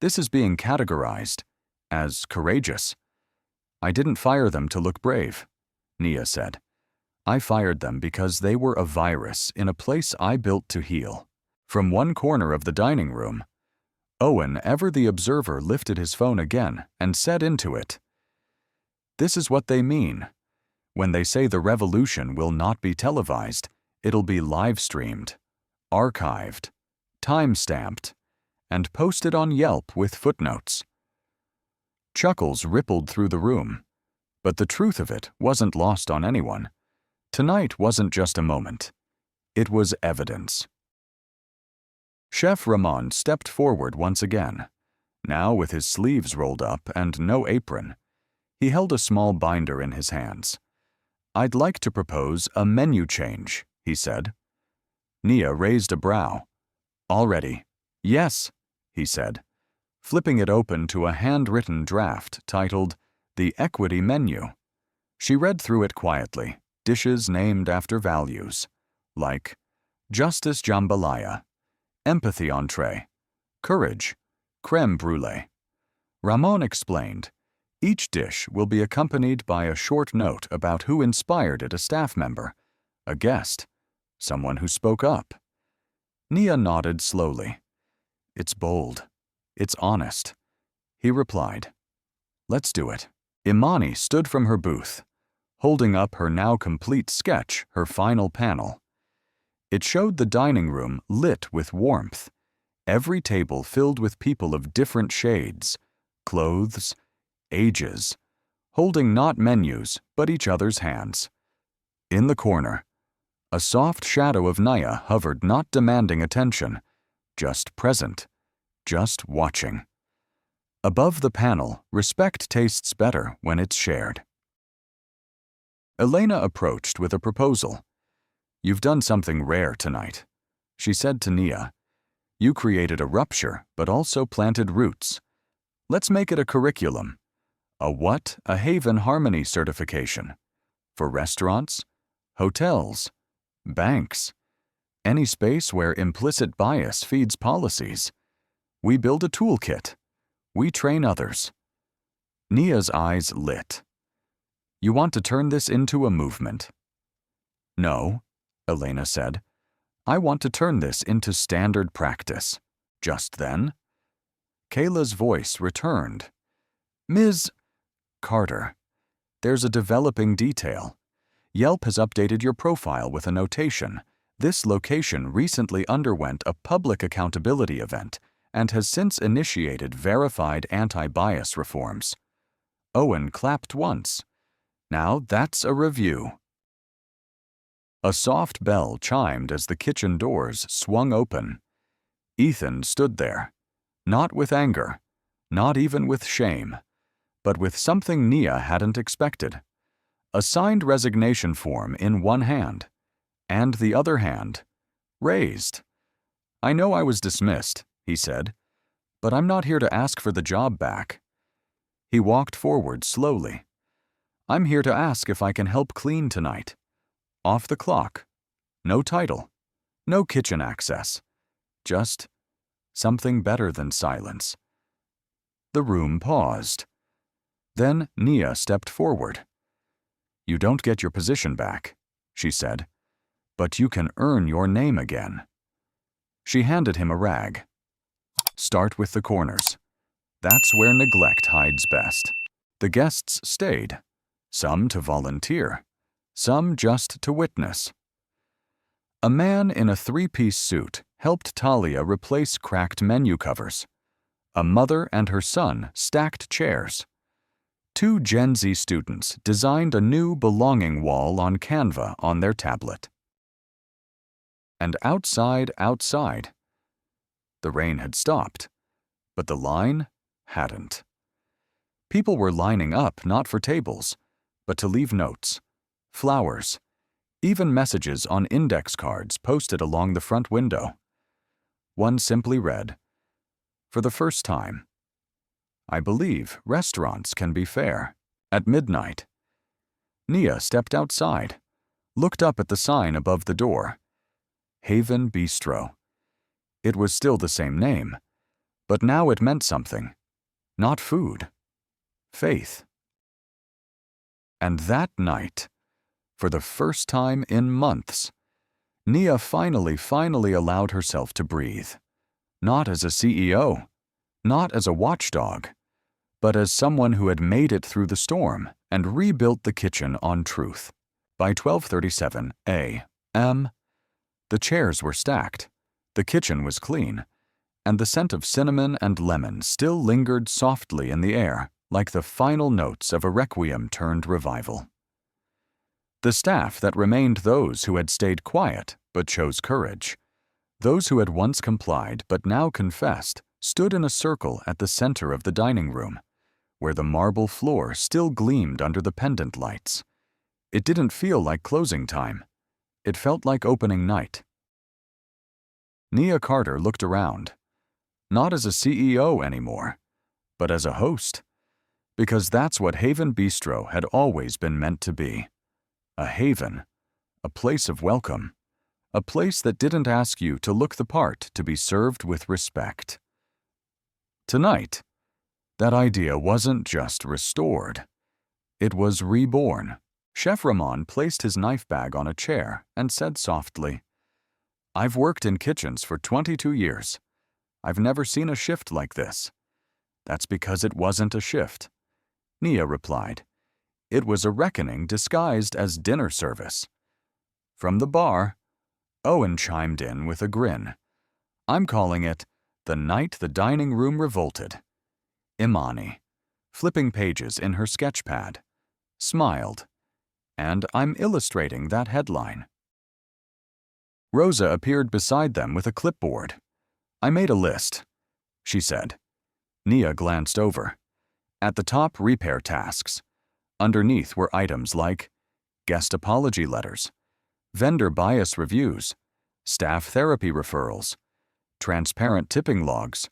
This is being categorized as courageous." "I didn't fire them to look brave," Nia said. "I fired them because they were a virus in a place I built to heal." From one corner of the dining room, Owen, ever the observer, lifted his phone again and said into it, "This is what they mean. When they say the revolution will not be televised, it'll be live-streamed, archived, time-stamped, and posted on Yelp with footnotes." Chuckles rippled through the room, but the truth of it wasn't lost on anyone. Tonight wasn't just a moment. It was evidence. Chef Ramon stepped forward once again, now with his sleeves rolled up and no apron. He held a small binder in his hands. "I'd like to propose a menu change," he said. Nia raised a brow. "Already?" "Yes," he said, flipping it open to a handwritten draft titled "The Equity Menu." She read through it quietly, dishes named after values, like Justice Jambalaya, empathy entree, courage, crème brûlée. Ramon explained, each dish will be accompanied by a short note about who inspired it, a staff member, a guest, someone who spoke up. Nia nodded slowly. It's bold. It's honest. He replied, let's do it. Imani stood from her booth, holding up her now complete sketch, her final panel. It showed the dining room lit with warmth, every table filled with people of different shades, clothes, ages, holding not menus but each other's hands. In the corner, a soft shadow of Naya hovered, not demanding attention, just present, just watching. Above the panel, respect tastes better when it's shared. Elena approached with a proposal. You've done something rare tonight, she said to Nia. You created a rupture, but also planted roots. Let's make it a curriculum. A what? A Haven Harmony certification. For restaurants, hotels, banks, any space where implicit bias feeds policies. We build a toolkit. We train others. Nia's eyes lit. You want to turn this into a movement? No, Elena said. I want to turn this into standard practice. Just then, Kayla's voice returned. Ms. Carter, there's a developing detail. Yelp has updated your profile with a notation. This location recently underwent a public accountability event and has since initiated verified anti-bias reforms. Owen clapped once. Now that's a review. A soft bell chimed as the kitchen doors swung open. Ethan stood there, not with anger, not even with shame, but with something Nia hadn't expected. A signed resignation form in one hand, and the other hand raised. I know I was dismissed, he said, but I'm not here to ask for the job back. He walked forward slowly. I'm here to ask if I can help clean tonight. Off the clock. No title. No kitchen access. Just something better than silence. The room paused. Then Nia stepped forward. You don't get your position back, she said, but you can earn your name again. She handed him a rag. Start with the corners. That's where neglect hides best. The guests stayed, some to volunteer, some just to witness. A man in a three-piece suit helped Talia replace cracked menu covers. A mother and her son stacked chairs. Two Gen Z students designed a new belonging wall on Canva on their tablet. And outside, the rain had stopped, but the line hadn't. People were lining up not for tables, but to leave notes, flowers, even messages on index cards posted along the front window. One simply read, "For the first time, I believe restaurants can be fair." At midnight, Nia stepped outside, looked up at the sign above the door. Haven Bistro. It was still the same name, but now it meant something. Not food. Faith. And that night, for the first time in months, Nia finally allowed herself to breathe. Not as a CEO, not as a watchdog, but as someone who had made it through the storm and rebuilt the kitchen on truth. By 12:37 a.m., the chairs were stacked, the kitchen was clean, and the scent of cinnamon and lemon still lingered softly in the air, like the final notes of a requiem turned revival. The staff that remained those who had stayed quiet but chose courage. Those who had once complied but now confessed stood in a circle at the center of the dining room, where the marble floor still gleamed under the pendant lights. It didn't feel like closing time. It felt like opening night. Nia Carter looked around, not as a CEO anymore, but as a host, because that's what Haven Bistro had always been meant to be. A haven, a place of welcome, A place that didn't ask you to look the part to be served with respect. Tonight, that idea wasn't just restored. It was reborn. Chef Ramon placed his knife bag on a chair and said softly, "I've worked in kitchens for 22 years. I've never seen a shift like this." "That's because it wasn't a shift," Nia replied. "It was a reckoning disguised as dinner service." From the bar, Owen chimed in with a grin. "I'm calling it the night the dining room revolted." Imani, flipping pages in her sketchpad, smiled, and I'm illustrating that headline. Rosa appeared beside them with a clipboard. "I made a list," she said. Nia glanced over. At the top, repair tasks. Underneath were items like guest apology letters, vendor bias reviews, staff therapy referrals, transparent tipping logs,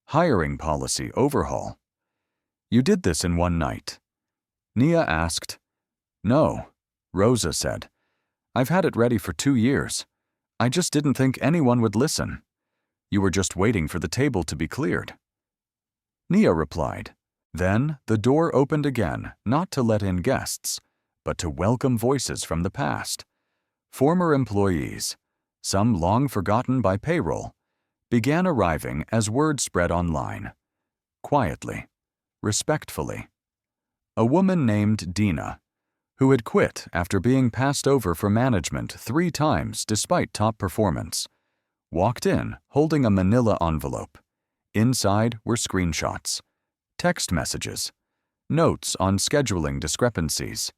hiring policy overhaul. "You did this in one night?" Nia asked. "No," Rosa said. "I've had it ready for 2 years. I just didn't think anyone would listen. You were just waiting for the table to be cleared." Nia replied. Then the door opened again, not to let in guests, but to welcome voices from the past. Former employees, some long forgotten by payroll, began arriving as word spread online. Quietly, respectfully. A woman named Dina, who had quit after being passed over for management 3 times despite top performance, walked in holding a manila envelope. Inside were screenshots, text messages, notes on scheduling discrepancies.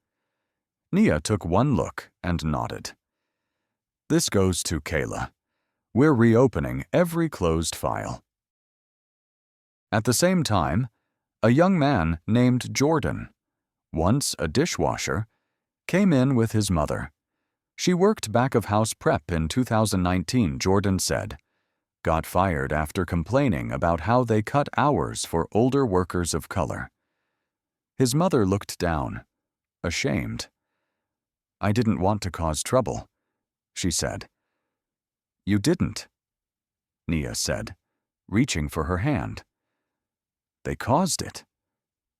Nia took one look and nodded. "This goes to Kayla. We're reopening every closed file." At the same time, a young man named Jordan, once a dishwasher, came in with his mother. She worked back-of-house prep in 2019, Jordan said. Got fired after complaining about how they cut hours for older workers of color. His mother looked down, ashamed. "I didn't want to cause trouble," she said. "You didn't," Nia said, reaching for her hand. "They caused it.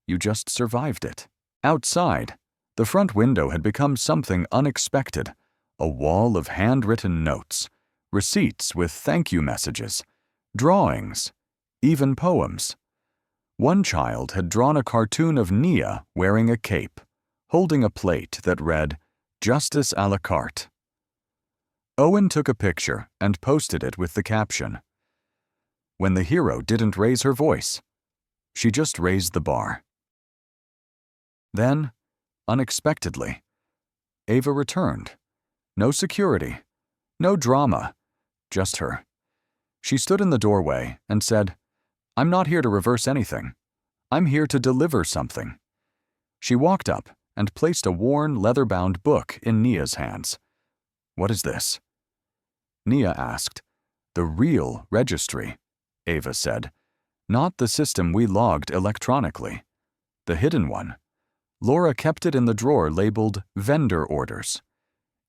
You just survived it." Outside, the front window had become something unexpected, a wall of handwritten notes, receipts with thank you messages, drawings, even poems. One child had drawn a cartoon of Nia wearing a cape, holding a plate that read, "Justice à la carte." Owen took a picture and posted it with the caption, "When the hero didn't raise her voice, she just raised the bar." Then, unexpectedly, Ava returned. No security, no drama, just her. She stood in the doorway and said, "I'm not here to reverse anything. I'm here to deliver something." She walked up and placed a worn, leather-bound book in Nia's hands. "What is this?" Nia asked. "The real registry," Ava said. "Not the system we logged electronically. The hidden one." Laura kept it in the drawer labeled vendor orders.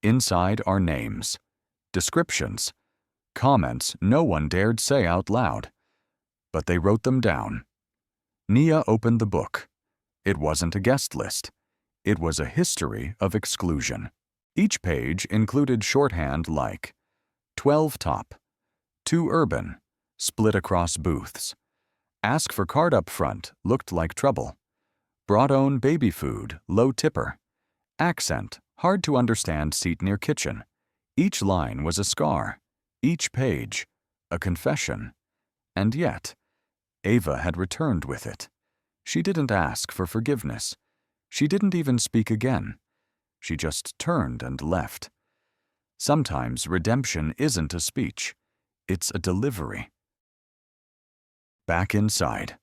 Inside are names, descriptions, comments no one dared say out loud. But they wrote them down. Nia opened the book. It wasn't a guest list. It was a history of exclusion. Each page included shorthand like 12 top, 2 urban, split across booths. Ask for card up front looked like trouble. Brought own baby food, low tipper. Accent, hard to understand seat near kitchen. Each line was a scar. Each page, a confession. And yet, Ava had returned with it. She didn't ask for forgiveness. She didn't even speak again. She just turned and left. Sometimes redemption isn't a speech. It's a delivery. Back inside.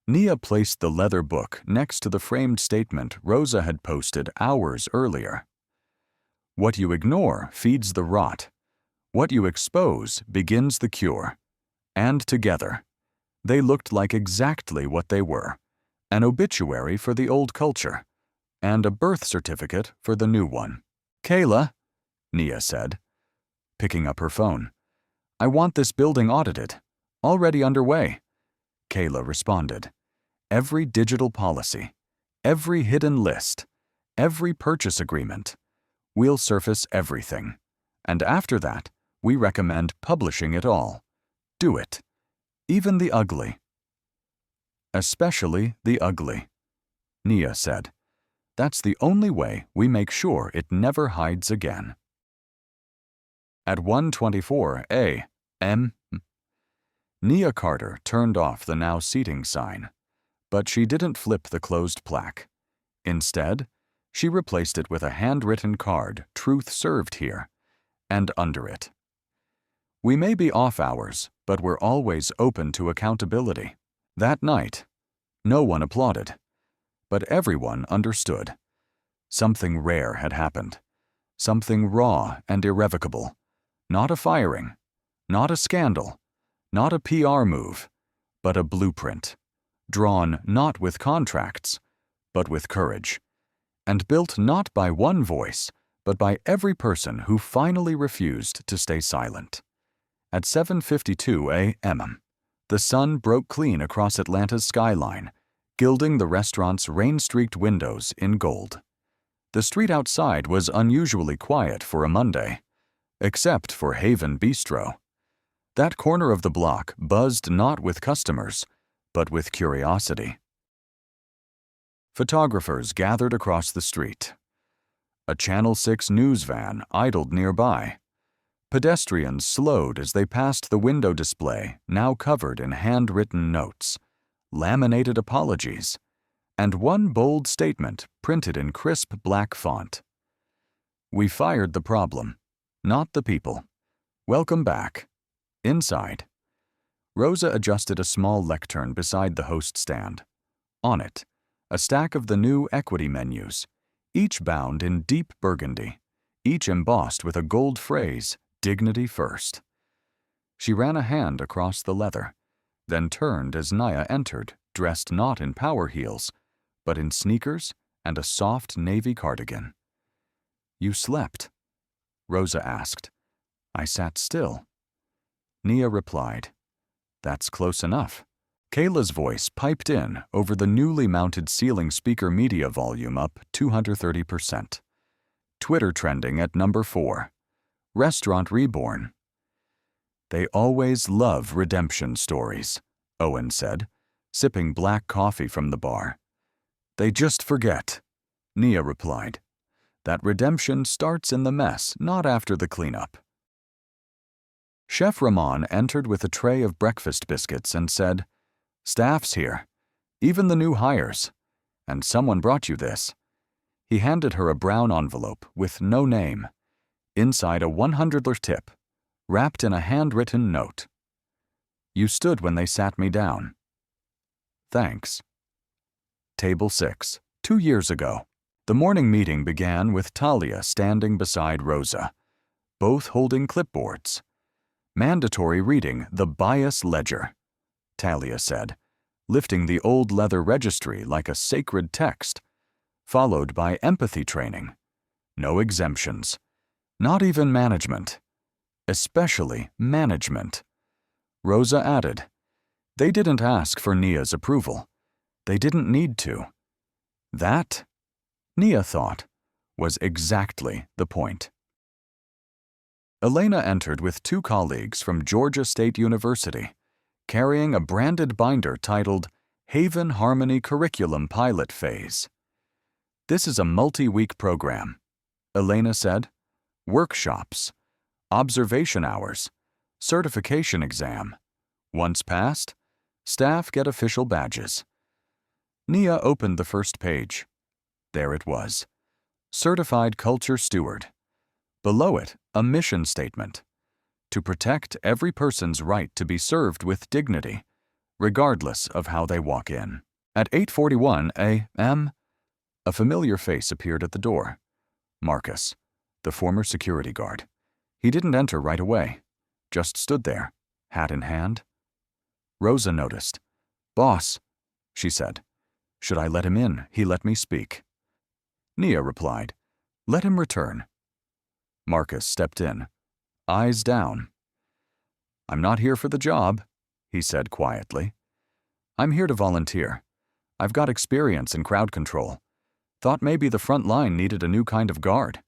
Nia placed the leather book next to the framed statement Rosa had posted hours earlier. What you ignore feeds the rot. What you expose begins the cure. And together, they looked like exactly what they were: an obituary for the old culture, and a birth certificate for the new one. "Kayla," Nia said. picking up her phone. "I want this building audited. Already underway." Kayla responded. "Every digital policy, every hidden list, every purchase agreement. We'll surface everything. And after that, we recommend publishing it all. Do it. Even the ugly." "Especially the ugly," Nia said. "That's the only way we make sure it never hides again." At 1:24 a.m., Nia Carter turned off the now seating sign, but she didn't flip the closed plaque. Instead, she replaced it with a handwritten card, "Truth served here," and under it, "We may be off hours, but we're always open to accountability." That night, no one applauded, but everyone understood. Something rare had happened. Something raw and irrevocable. Not a firing, not a scandal, not a PR move, but a blueprint, drawn not with contracts, but with courage, and built not by one voice, but by every person who finally refused to stay silent. At 7:52 a.m., the sun broke clean across Atlanta's skyline, gilding the restaurant's rain-streaked windows in gold. The street outside was unusually quiet for a Monday, except for Haven Bistro. That corner of the block buzzed not with customers, but with curiosity. Photographers gathered across the street. A Channel 6 news van idled nearby. Pedestrians slowed as they passed the window display, now covered in handwritten notes, laminated apologies, and one bold statement printed in crisp black font. "We fired the problem, not the people. Welcome back. Inside." Rosa adjusted a small lectern beside the host stand. On it, a stack of the new equity menus, each bound in deep burgundy, each embossed with a gold phrase, "Dignity first." She ran a hand across the leather, then turned as Nia entered, dressed not in power heels, but in sneakers and a soft navy cardigan. "You slept?" Rosa asked. "I sat still." Nia replied, "That's close enough." Kayla's voice piped in over the newly mounted ceiling speaker media volume up 230%. Twitter trending at number 4. Restaurant reborn. "They always love redemption stories," Owen said, sipping black coffee from the bar. "They just forget," Nia replied, "that redemption starts in the mess, not after the cleanup." Chef Ramon entered with a tray of breakfast biscuits and said, "Staff's here, even the new hires, and someone brought you this." He handed her a brown envelope with no name, inside a $100 tip, wrapped in a handwritten note. "You stood when they sat me down. Thanks." Table 6, 2 years ago. The morning meeting began with Talia standing beside Rosa, both holding clipboards. "Mandatory reading the bias ledger," Talia said, lifting the old leather registry like a sacred text, followed by empathy training. No exemptions. Not even management. Especially management. Rosa added, "They didn't ask for Nia's approval. They didn't need to." That, Nia thought, was exactly the point. Elena entered with 2 colleagues from Georgia State University, carrying a branded binder titled Haven Harmony Curriculum Pilot Phase. "This is a multi-week program," Elena said. "Workshops, observation hours, certification exam. Once passed, staff get official badges." Nia opened the first page. There it was. Certified Culture Steward. Below it, a mission statement. To protect every person's right to be served with dignity, regardless of how they walk in. At 8:41 a.m., a familiar face appeared at the door. Marcus, the former security guard. He didn't enter right away, just stood there, hat in hand. Rosa noticed. "Boss," she said. "Should I let him in? He let me speak." Nia replied, "Let him return." Marcus stepped in. eyes down. "I'm not here for the job," he said quietly. "I'm here to volunteer. I've got experience in crowd control. Thought maybe the front line needed a new kind of guard."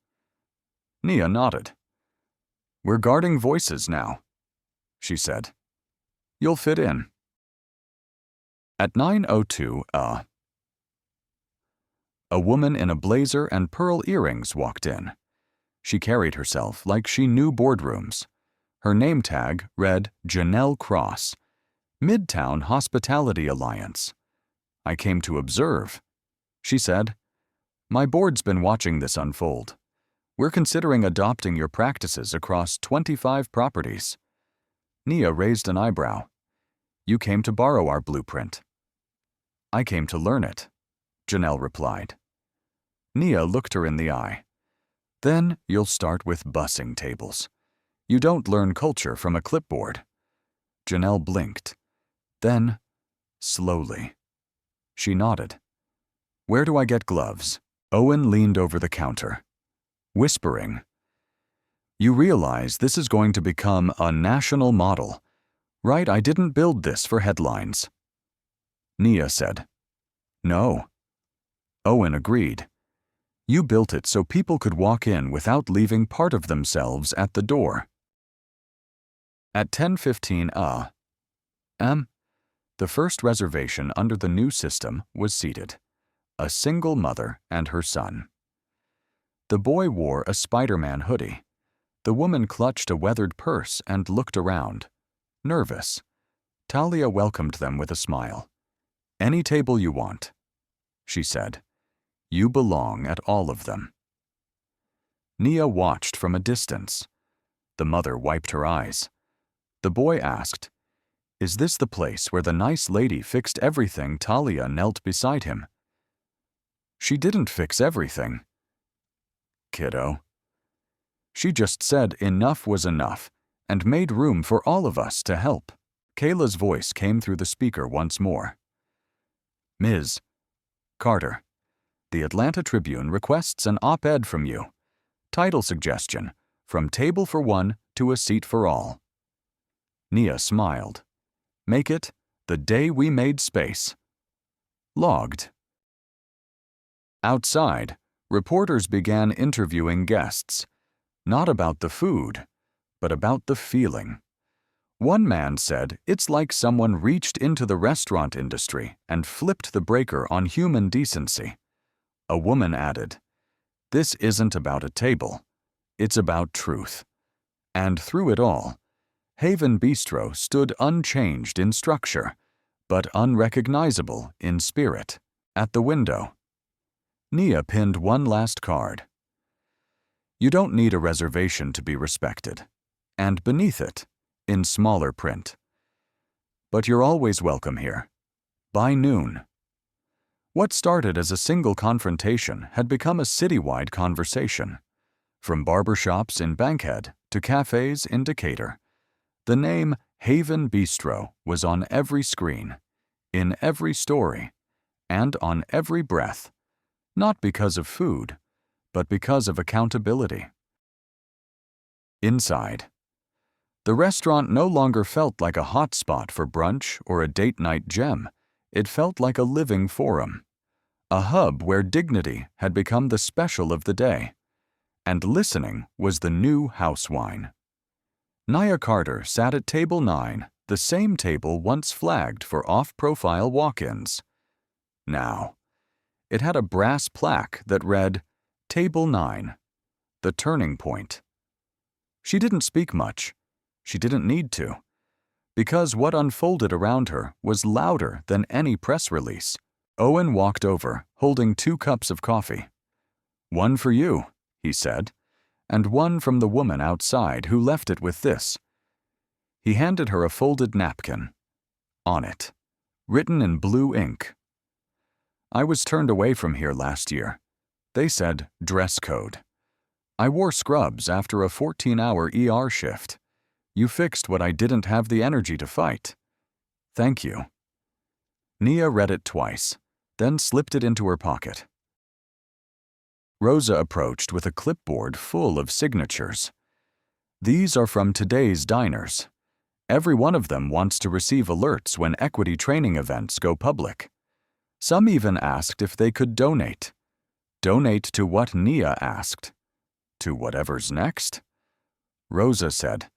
Nia nodded. "We're guarding voices now," she said. "You'll fit in." At 9:02 a woman in a blazer and pearl earrings walked in. She carried herself like she knew boardrooms. Her name tag read Janelle Cross, Midtown Hospitality Alliance. "I came to observe," she said. "My board's been watching this unfold. We're considering adopting your practices across 25 properties." Nia raised an eyebrow. "You came to borrow our blueprint." "I came to learn it," Janelle replied. Nia looked her in the eye. "Then you'll start with bussing tables. You don't learn culture from a clipboard." Janelle blinked. Then, slowly, she nodded. "Where do I get gloves?" Owen leaned over the counter, whispering. "You realize this is going to become a national model, right? I didn't build this for headlines." Nia said, "No." Owen agreed. "You built it so people could walk in without leaving part of themselves at the door." At 10:15 a.m., the first reservation under the new system was seated. A single mother and her son. The boy wore a Spider-Man hoodie. The woman clutched a weathered purse and looked around, nervous. Talia welcomed them with a smile. "Any table you want," she said. "You belong at all of them." Nia watched from a distance. The mother wiped her eyes. The boy asked, "Is this the place where the nice lady fixed everything?" Talia knelt beside him. "She didn't fix everything, kiddo. She just said enough was enough and made room for all of us to help." Kayla's voice came through the speaker once more. "Ms. Carter, the Atlanta Tribune requests an op-ed from you. Title suggestion, From Table for One to a Seat for All." Nia smiled. "Make it The Day We Made Space." Logged. Outside, reporters began interviewing guests, not about the food, but about the feeling. One man said it's like someone reached into the restaurant industry and flipped the breaker on human decency. A woman added, "This isn't about a table, it's about truth." And through it all, Haven Bistro stood unchanged in structure, but unrecognizable in spirit. At the window, Nia pinned one last card. "You don't need a reservation to be respected." And beneath it, in smaller print, "But you're always welcome here. By noon." What started as a single confrontation had become a citywide conversation. From barbershops in Bankhead to cafes in Decatur, the name Haven Bistro was on every screen, in every story, and on every breath, not because of food, but because of accountability. Inside, the restaurant no longer felt like a hot spot for brunch or a date night gem. It felt like a living forum, a hub where dignity had become the special of the day, and listening was the new house wine. Nia Carter sat at table 9, the same table once flagged for off-profile walk-ins. Now, it had a brass plaque that read, "Table 9, the turning point." She didn't speak much. She didn't need to, because what unfolded around her was louder than any press release. Owen walked over, holding 2 cups of coffee. "One for you," he said, "and one from the woman outside who left it with this." He handed her a folded napkin. On it, written in blue ink, "I was turned away from here last year. They said dress code. I wore scrubs after a 14-hour ER shift. You fixed what I didn't have the energy to fight. Thank you." Nia read it twice, then slipped it into her pocket. Rosa approached with a clipboard full of signatures. These are from today's diners. Every one of them wants to receive alerts when equity training events go public. Some even asked if they could donate. Donate to what Nia asked. To whatever's next? Rosa said,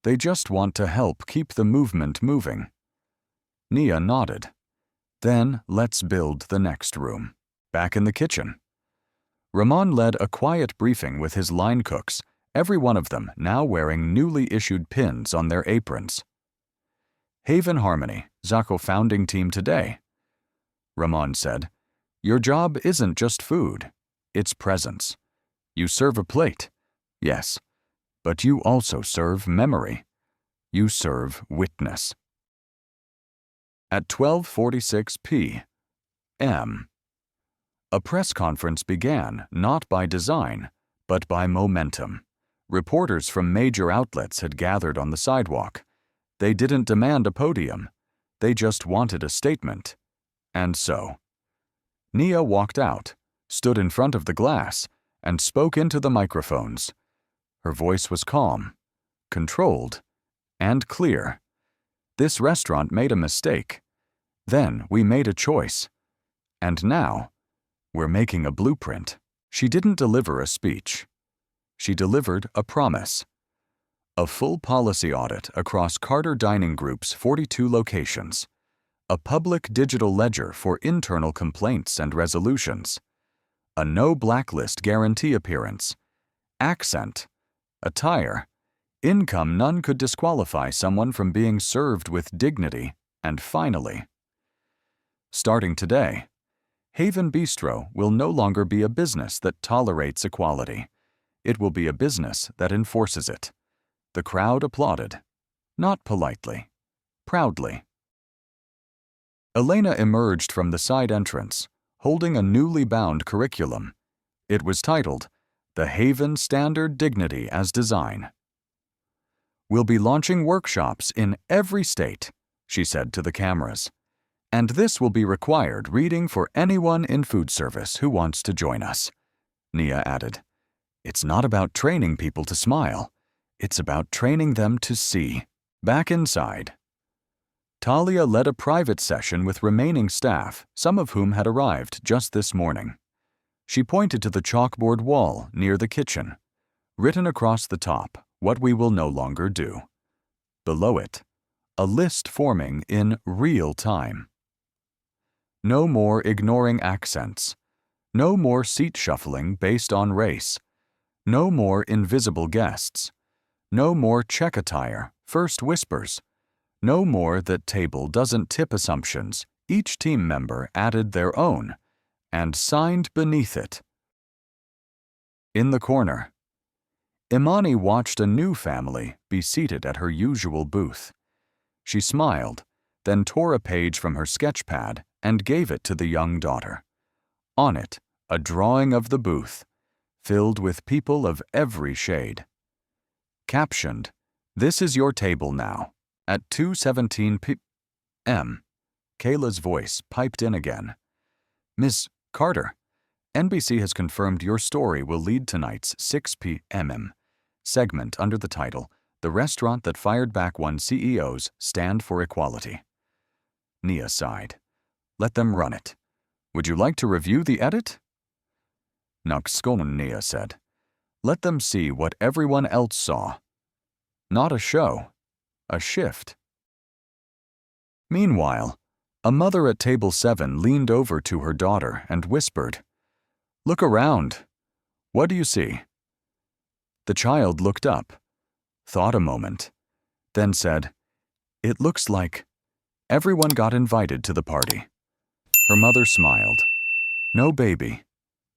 they just want to help keep the movement moving. Nia nodded. Then let's build the next room. Back in the kitchen. Ramon led a quiet briefing with his line cooks, every one of them now wearing newly issued pins on their aprons. Haven Harmony, Zaco founding team today. Ramon said, your job isn't just food, it's presence. You serve a plate, yes, but you also serve memory. You serve witness. At 12:46 p.m., a press conference began not by design, but by momentum. Reporters from major outlets had gathered on the sidewalk. They didn't demand a podium. They just wanted a statement. And so, Nia walked out, stood in front of the glass, and spoke into the microphones. Her voice was calm, controlled, and clear. This restaurant made a mistake. Then we made a choice. And now, we're making a blueprint. She didn't deliver a speech. She delivered a promise. A full policy audit across Carter Dining Group's 42 locations. A public digital ledger for internal complaints and resolutions. A no blacklist guarantee appearance. Accent. Attire. Income none could disqualify someone from being served with dignity. And finally, starting today, Haven Bistro will no longer be a business that tolerates equality. It will be a business that enforces it. The crowd applauded. Not politely. Proudly. Elena emerged from the side entrance, holding a newly bound curriculum. It was titled, The Haven Standard Dignity as Design. We'll be launching workshops in every state, she said to the cameras. And this will be required reading for anyone in food service who wants to join us. Nia added, it's not about training people to smile. It's about training them to see. Back inside. Talia led a private session with remaining staff, some of whom had arrived just this morning. She pointed to the chalkboard wall near the kitchen. Written across the top, what we will no longer do. Below it, a list forming in real time. No more ignoring accents. No more seat shuffling based on race. No more invisible guests. No more check attire, first whispers. No more that table doesn't tip assumptions. Each team member added their own and signed beneath it. In the corner, Imani watched a new family be seated at her usual booth. She smiled, then tore a page from her sketch pad and gave it to the young daughter. On it, a drawing of the booth, filled with people of every shade. Captioned, "This is your table now." At 2:17 p.m., Kayla's voice piped in again. "Ms. Carter, NBC has confirmed your story will lead tonight's 6 p.m. segment under the title, 'The Restaurant That Fired Back One CEOs Stand for Equality.'" Nia sighed. "Let them run it. Would you like to review the edit?" "Nakskon," Nia said. "Let them see what everyone else saw. Not a show, a shift." Meanwhile, a mother at table 7 leaned over to her daughter and whispered, "Look around. What do you see?" The child looked up, thought a moment, then said, "It looks like everyone got invited to the party." Her mother smiled. "No baby,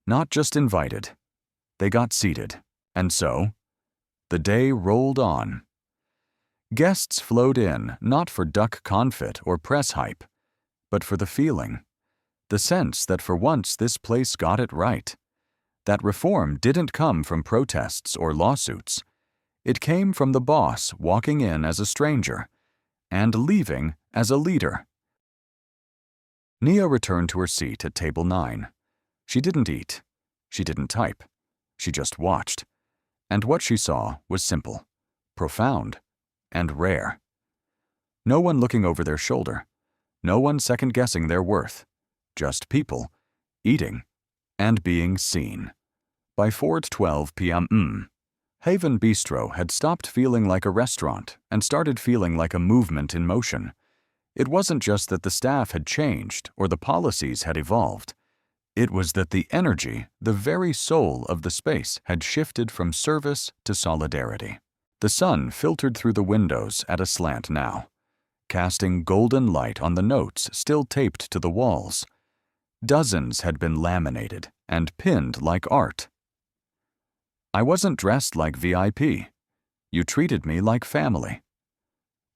not just invited. They got seated, and so the day rolled on. Guests flowed in not for duck confit or press hype, but for the feeling, the sense that for once this place got it right, that reform didn't come from protests or lawsuits. It came from the boss walking in as a stranger and leaving as a leader. Nia returned to her seat at table 9. She didn't eat. She didn't type. She just watched. And what she saw was simple. profound, and rare. No one looking over their shoulder, no one second-guessing their worth, just people, eating, and being seen. By 4:12 p.m., Haven Bistro had stopped feeling like a restaurant and started feeling like a movement in motion. It wasn't just that the staff had changed or the policies had evolved. It was that the energy, the very soul of the space, had shifted from service to solidarity. The sun filtered through the windows at a slant now, casting golden light on the notes still taped to the walls. Dozens had been laminated and pinned like art. I wasn't dressed like VIP. You treated me like family.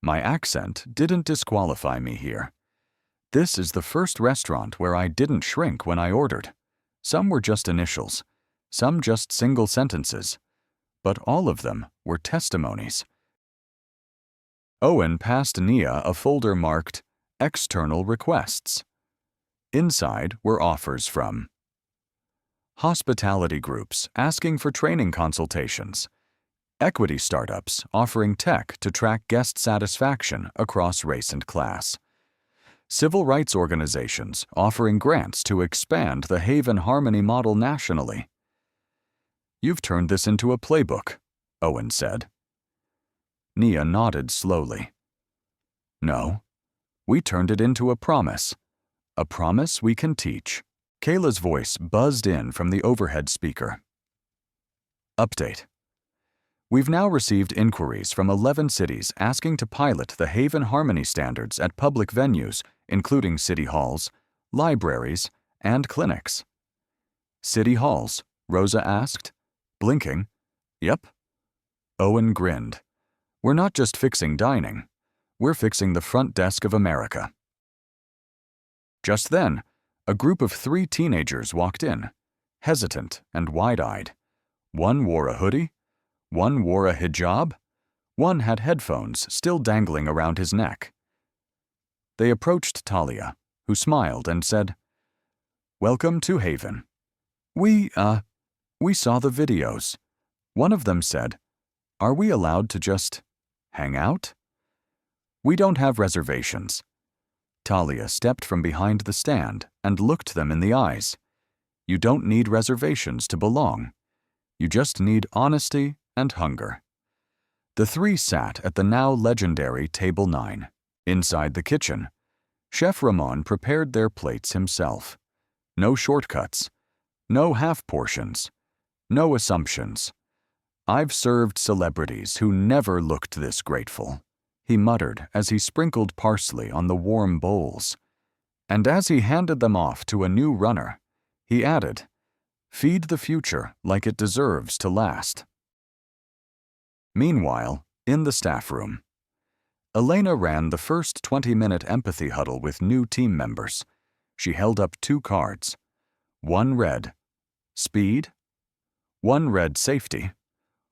My accent didn't disqualify me here. This is the first restaurant where I didn't shrink when I ordered. Some were just initials, some just single sentences, but all of them were testimonies. Owen passed Nia a folder marked External Requests. Inside were offers from hospitality groups asking for training consultations, equity startups offering tech to track guest satisfaction across race and class, civil rights organizations offering grants to expand the Haven Harmony model nationally. "You've turned this into a playbook," Owen said. Nia nodded slowly. "No, we turned it into a promise we can teach." Kayla's voice buzzed in from the overhead speaker. Update. We've now received inquiries from 11 cities asking to pilot the Haven Harmony standards at public venues, including city halls, libraries, and clinics. City halls? Rosa asked, blinking. Yep. Owen grinned. We're not just fixing dining. We're fixing the front desk of America. Just then, a group of 3 teenagers walked in, hesitant and wide-eyed. One wore a hoodie, one wore a hijab, one had headphones still dangling around his neck. They approached Talia, who smiled and said, "Welcome to Haven. We saw the videos." One of them said, "Are we allowed to just hang out?" "We don't have reservations." Talia stepped from behind the stand and looked them in the eyes. "You don't need reservations to belong. You just need honesty and hunger." The 3 sat at the now legendary Table 9. Inside the kitchen, Chef Ramon prepared their plates himself. No shortcuts, no half portions, no assumptions. "I've served celebrities who never looked this grateful," he muttered as he sprinkled parsley on the warm bowls. And as he handed them off to a new runner, he added, "Feed the future like it deserves to last." Meanwhile, in the staff room, Elena ran the first 20-minute empathy huddle with new team members. She held up 2 cards. One read, "Speed." One read, "Safety."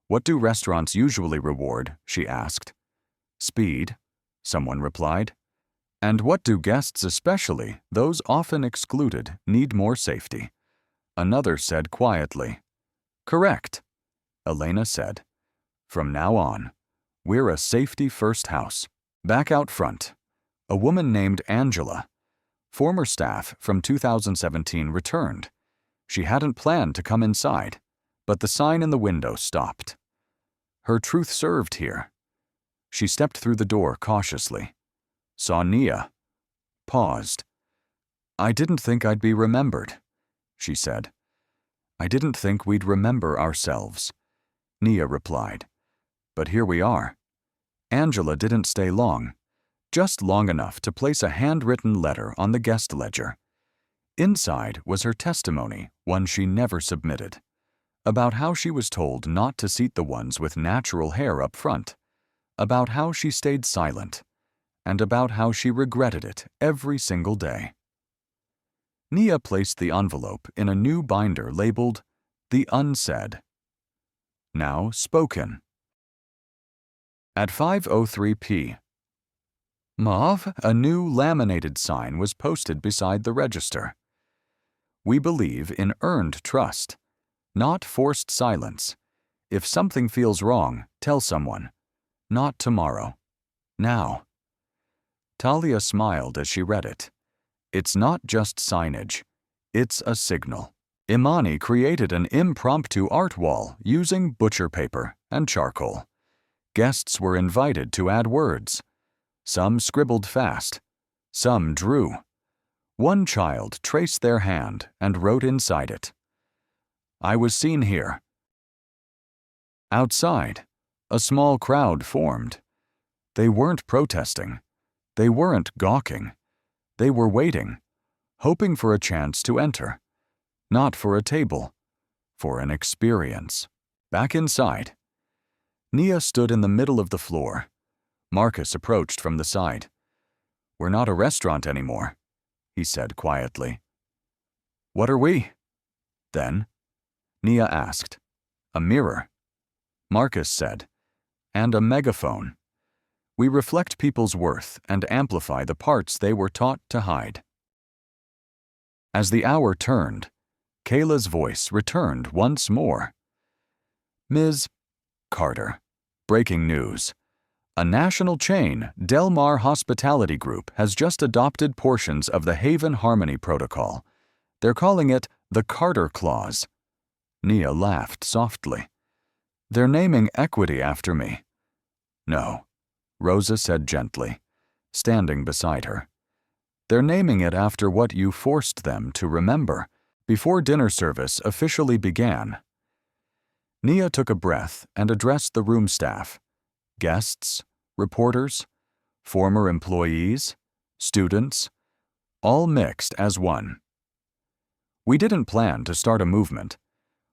"What do restaurants usually reward?" she asked. "Speed," someone replied. "And what do guests, especially those often excluded, need more safety?" Another said quietly, "Correct." Elena said, "From now on, we're a safety-first house." Back out front, a woman named Angela, former staff from 2017, returned. She hadn't planned to come inside, but the sign in the window stopped. Her truth served here. She stepped through the door cautiously, saw Nia, paused. "I didn't think I'd be remembered," she said. "I didn't think we'd remember ourselves," Nia replied. "But here we are." Angela didn't stay long, just long enough to place a handwritten letter on the guest ledger. Inside was her testimony, one she never submitted, about how she was told not to seat the ones with natural hair up front, about how she stayed silent, and about how she regretted it every single day. Nia placed the envelope in a new binder labeled "The Unsaid." Now spoken. At 5:03 p. Mauve, a new laminated sign was posted beside the register. "We believe in earned trust, not forced silence. If something feels wrong, tell someone. Not tomorrow. Now. Talia smiled as she read it. It's not just signage. It's a signal. Imani created an impromptu art wall using butcher paper and charcoal. Guests were invited to add words. Some scribbled fast. Some drew. One child traced their hand and wrote inside it, "I was seen here." Outside, a small crowd formed. They weren't protesting. They weren't gawking. They were waiting, hoping for a chance to enter. Not for a table, for an experience. Back inside, Nia stood in the middle of the floor. Marcus approached from the side. "We're not a restaurant anymore," he said quietly. "What are we?" Then, Nia asked. "A mirror," Marcus said, "and a megaphone. We reflect people's worth and amplify the parts they were taught to hide." As the hour turned, Kayla's voice returned once more. "Ms. Carter, breaking news. A national chain, Del Mar Hospitality Group, has just adopted portions of the Haven Harmony Protocol. They're calling it the Carter Clause." Nia laughed softly. "They're naming equity after me." "No," Rosa said gently, standing beside her. "They're naming it after what you forced them to remember before dinner service officially began." Nia took a breath and addressed the room staff. Guests, reporters, former employees, students, all mixed as one. "We didn't plan to start a movement.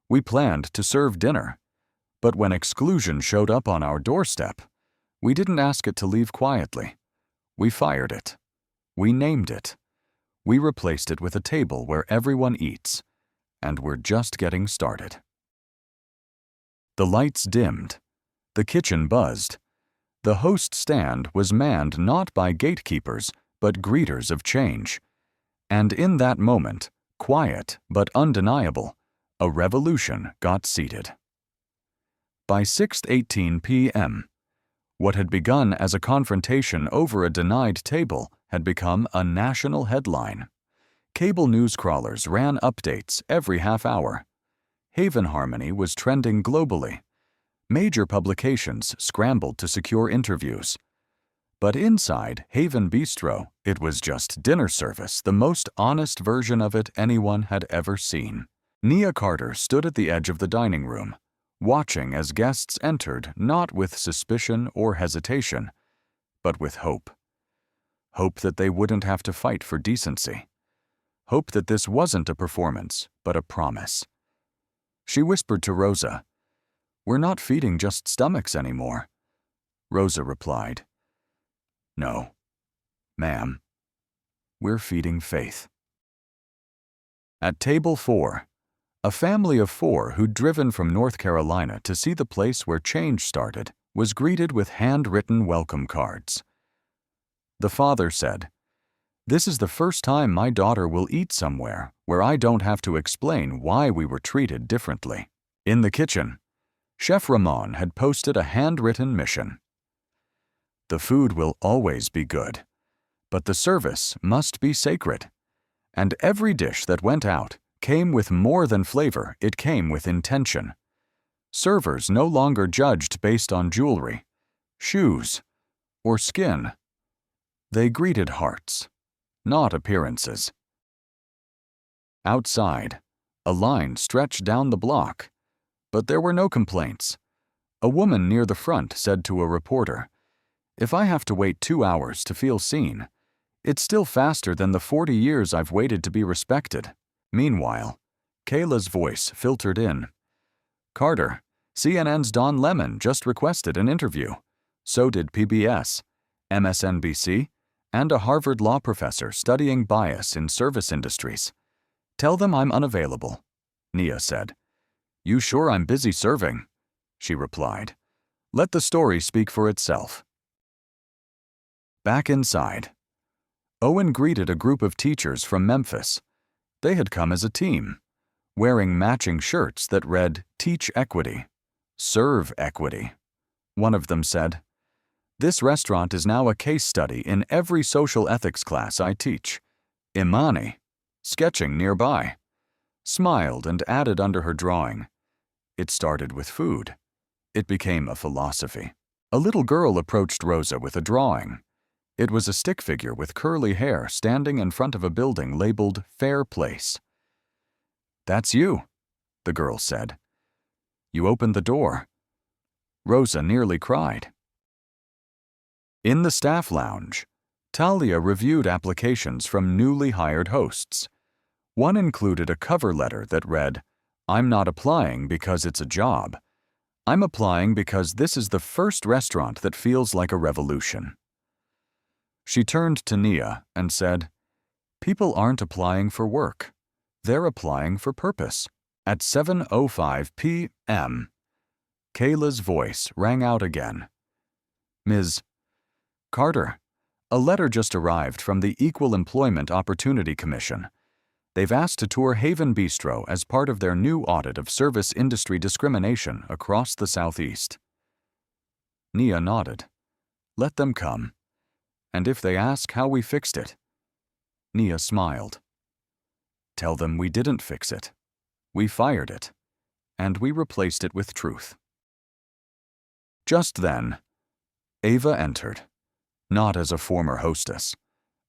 We planned to serve dinner. But when exclusion showed up on our doorstep, we didn't ask it to leave quietly. We fired it. We named it. We replaced it with a table where everyone eats. And we're just getting started." The lights dimmed. The kitchen buzzed. The host stand was manned not by gatekeepers, but greeters of change. And in that moment, quiet but undeniable, a revolution got seated. By 6:18 p.m., what had begun as a confrontation over a denied table had become a national headline. Cable news crawlers ran updates every half hour. Haven Harmony was trending globally. Major publications scrambled to secure interviews. But inside Haven Bistro, it was just dinner service, the most honest version of it anyone had ever seen. Nia Carter stood at the edge of the dining room, watching as guests entered not with suspicion or hesitation, but with hope. Hope that they wouldn't have to fight for decency. Hope that this wasn't a performance, but a promise. She whispered to Rosa, "We're not feeding just stomachs anymore." Rosa replied, "No, ma'am. We're feeding faith." At table 4, a family of 4 who'd driven from North Carolina to see the place where change started was greeted with handwritten welcome cards. The father said, "This is the first time my daughter will eat somewhere where I don't have to explain why we were treated differently." In the kitchen, Chef Ramon had posted a handwritten mission. "The food will always be good, but the service must be sacred. And every dish that went out came with more than flavor, it came with intention. Servers no longer judged based on jewelry, shoes, or skin. They greeted hearts, not appearances." Outside, a line stretched down the block, but there were no complaints. A woman near the front said to a reporter, "If I have to wait 2 hours to feel seen, it's still faster than the 40 years I've waited to be respected." Meanwhile, Kayla's voice filtered in. "Carter, CNN's Don Lemon just requested an interview. So did PBS, MSNBC, and a Harvard law professor studying bias in service industries. Tell them I'm unavailable," Nia said. "You sure I'm busy serving?" she replied. "Let the story speak for itself." Back inside, Owen greeted a group of teachers from Memphis. They had come as a team, wearing matching shirts that read, "Teach Equity, Serve Equity." One of them said, This restaurant is now a case study in every social ethics class I teach. Imani, sketching nearby, smiled and added under her drawing. It started with food. It became a philosophy. A little girl approached Rosa with a drawing. It was a stick figure with curly hair standing in front of a building labeled Fair Place. "That's you," the girl said. "You opened the door." Rosa nearly cried. In the staff lounge, Talia reviewed applications from newly hired hosts. One included a cover letter that read, "I'm not applying because it's a job. I'm applying because this is the first restaurant that feels like a revolution." She turned to Nia and said, "People aren't applying for work. They're applying for purpose." At 7:05 p.m., Kayla's voice rang out again. "Ms. Carter, a letter just arrived from the Equal Employment Opportunity Commission. They've asked to tour Haven Bistro as part of their new audit of service industry discrimination across the Southeast." Nia nodded. "Let them come. And if they ask how we fixed it." Nia smiled. "Tell them we didn't fix it. We fired it. And we replaced it with truth." Just then, Ava entered, not as a former hostess,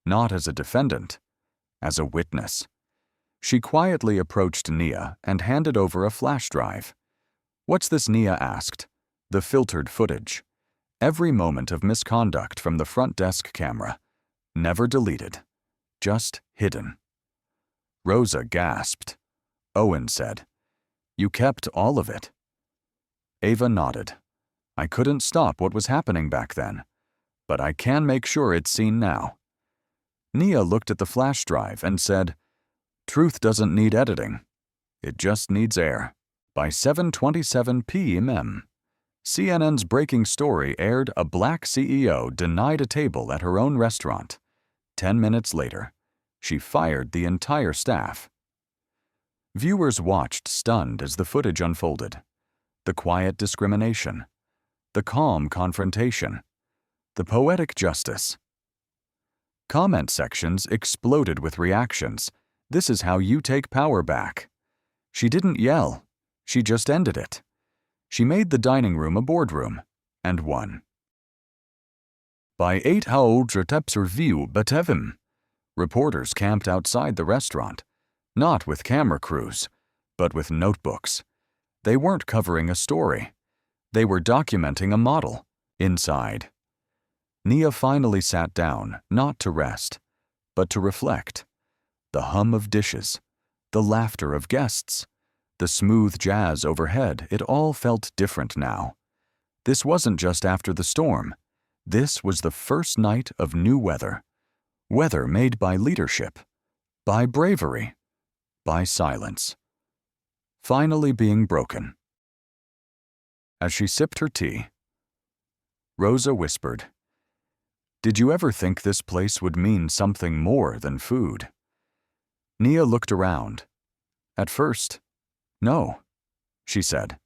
not as a defendant, as a witness. She quietly approached Nia and handed over a flash drive. "What's this?" Nia asked. "The filtered footage. Every moment of misconduct from the front desk camera. Never deleted. Just hidden." Rosa gasped. Owen said, "You kept all of it?" Ava nodded. "I couldn't stop what was happening back then, but I can make sure it's seen now." Nia looked at the flash drive and said, "Truth doesn't need editing. It just needs air." By 7:27 p.m., CNN's breaking story aired a black CEO denied a table at her own restaurant. 10 minutes later, she fired the entire staff. Viewers watched stunned as the footage unfolded. The quiet discrimination, the calm confrontation, the poetic justice. Comment sections exploded with reactions. "This is how you take power back." She didn't yell. She just ended it. She made the dining room a boardroom, and won. By 8 view Batevim, reporters camped outside the restaurant, not with camera crews, but with notebooks. They weren't covering a story. They were documenting a model. Inside, Nia finally sat down, not to rest, but to reflect. The hum of dishes, the laughter of guests, the smooth jazz overhead, it all felt different now. This wasn't just after the storm. This was the first night of new weather. Weather made by leadership, by bravery, by silence. Finally being broken. As she sipped her tea, Rosa whispered, "Did you ever think this place would mean something more than food?" Nia looked around. "At first, no," she said,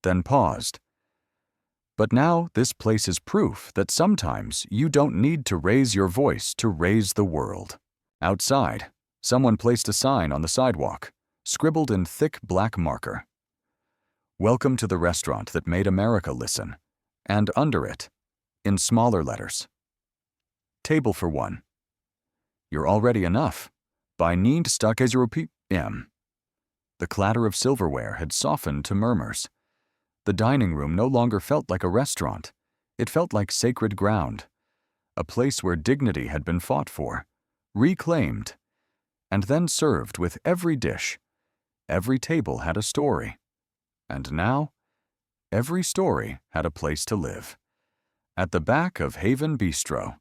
then paused. "But now this place is proof that sometimes you don't need to raise your voice to raise the world." Outside, someone placed a sign on the sidewalk, scribbled in thick black marker. "Welcome to the restaurant that made America listen," and under it, in smaller letters, "Table for one. You're already enough. By need stuck as your p.m." The clatter of silverware had softened to murmurs. The dining room no longer felt like a restaurant. It felt like sacred ground, a place where dignity had been fought for, reclaimed, and then served with every dish. Every table had a story. And now, every story had a place to live. At the back of Haven Bistro,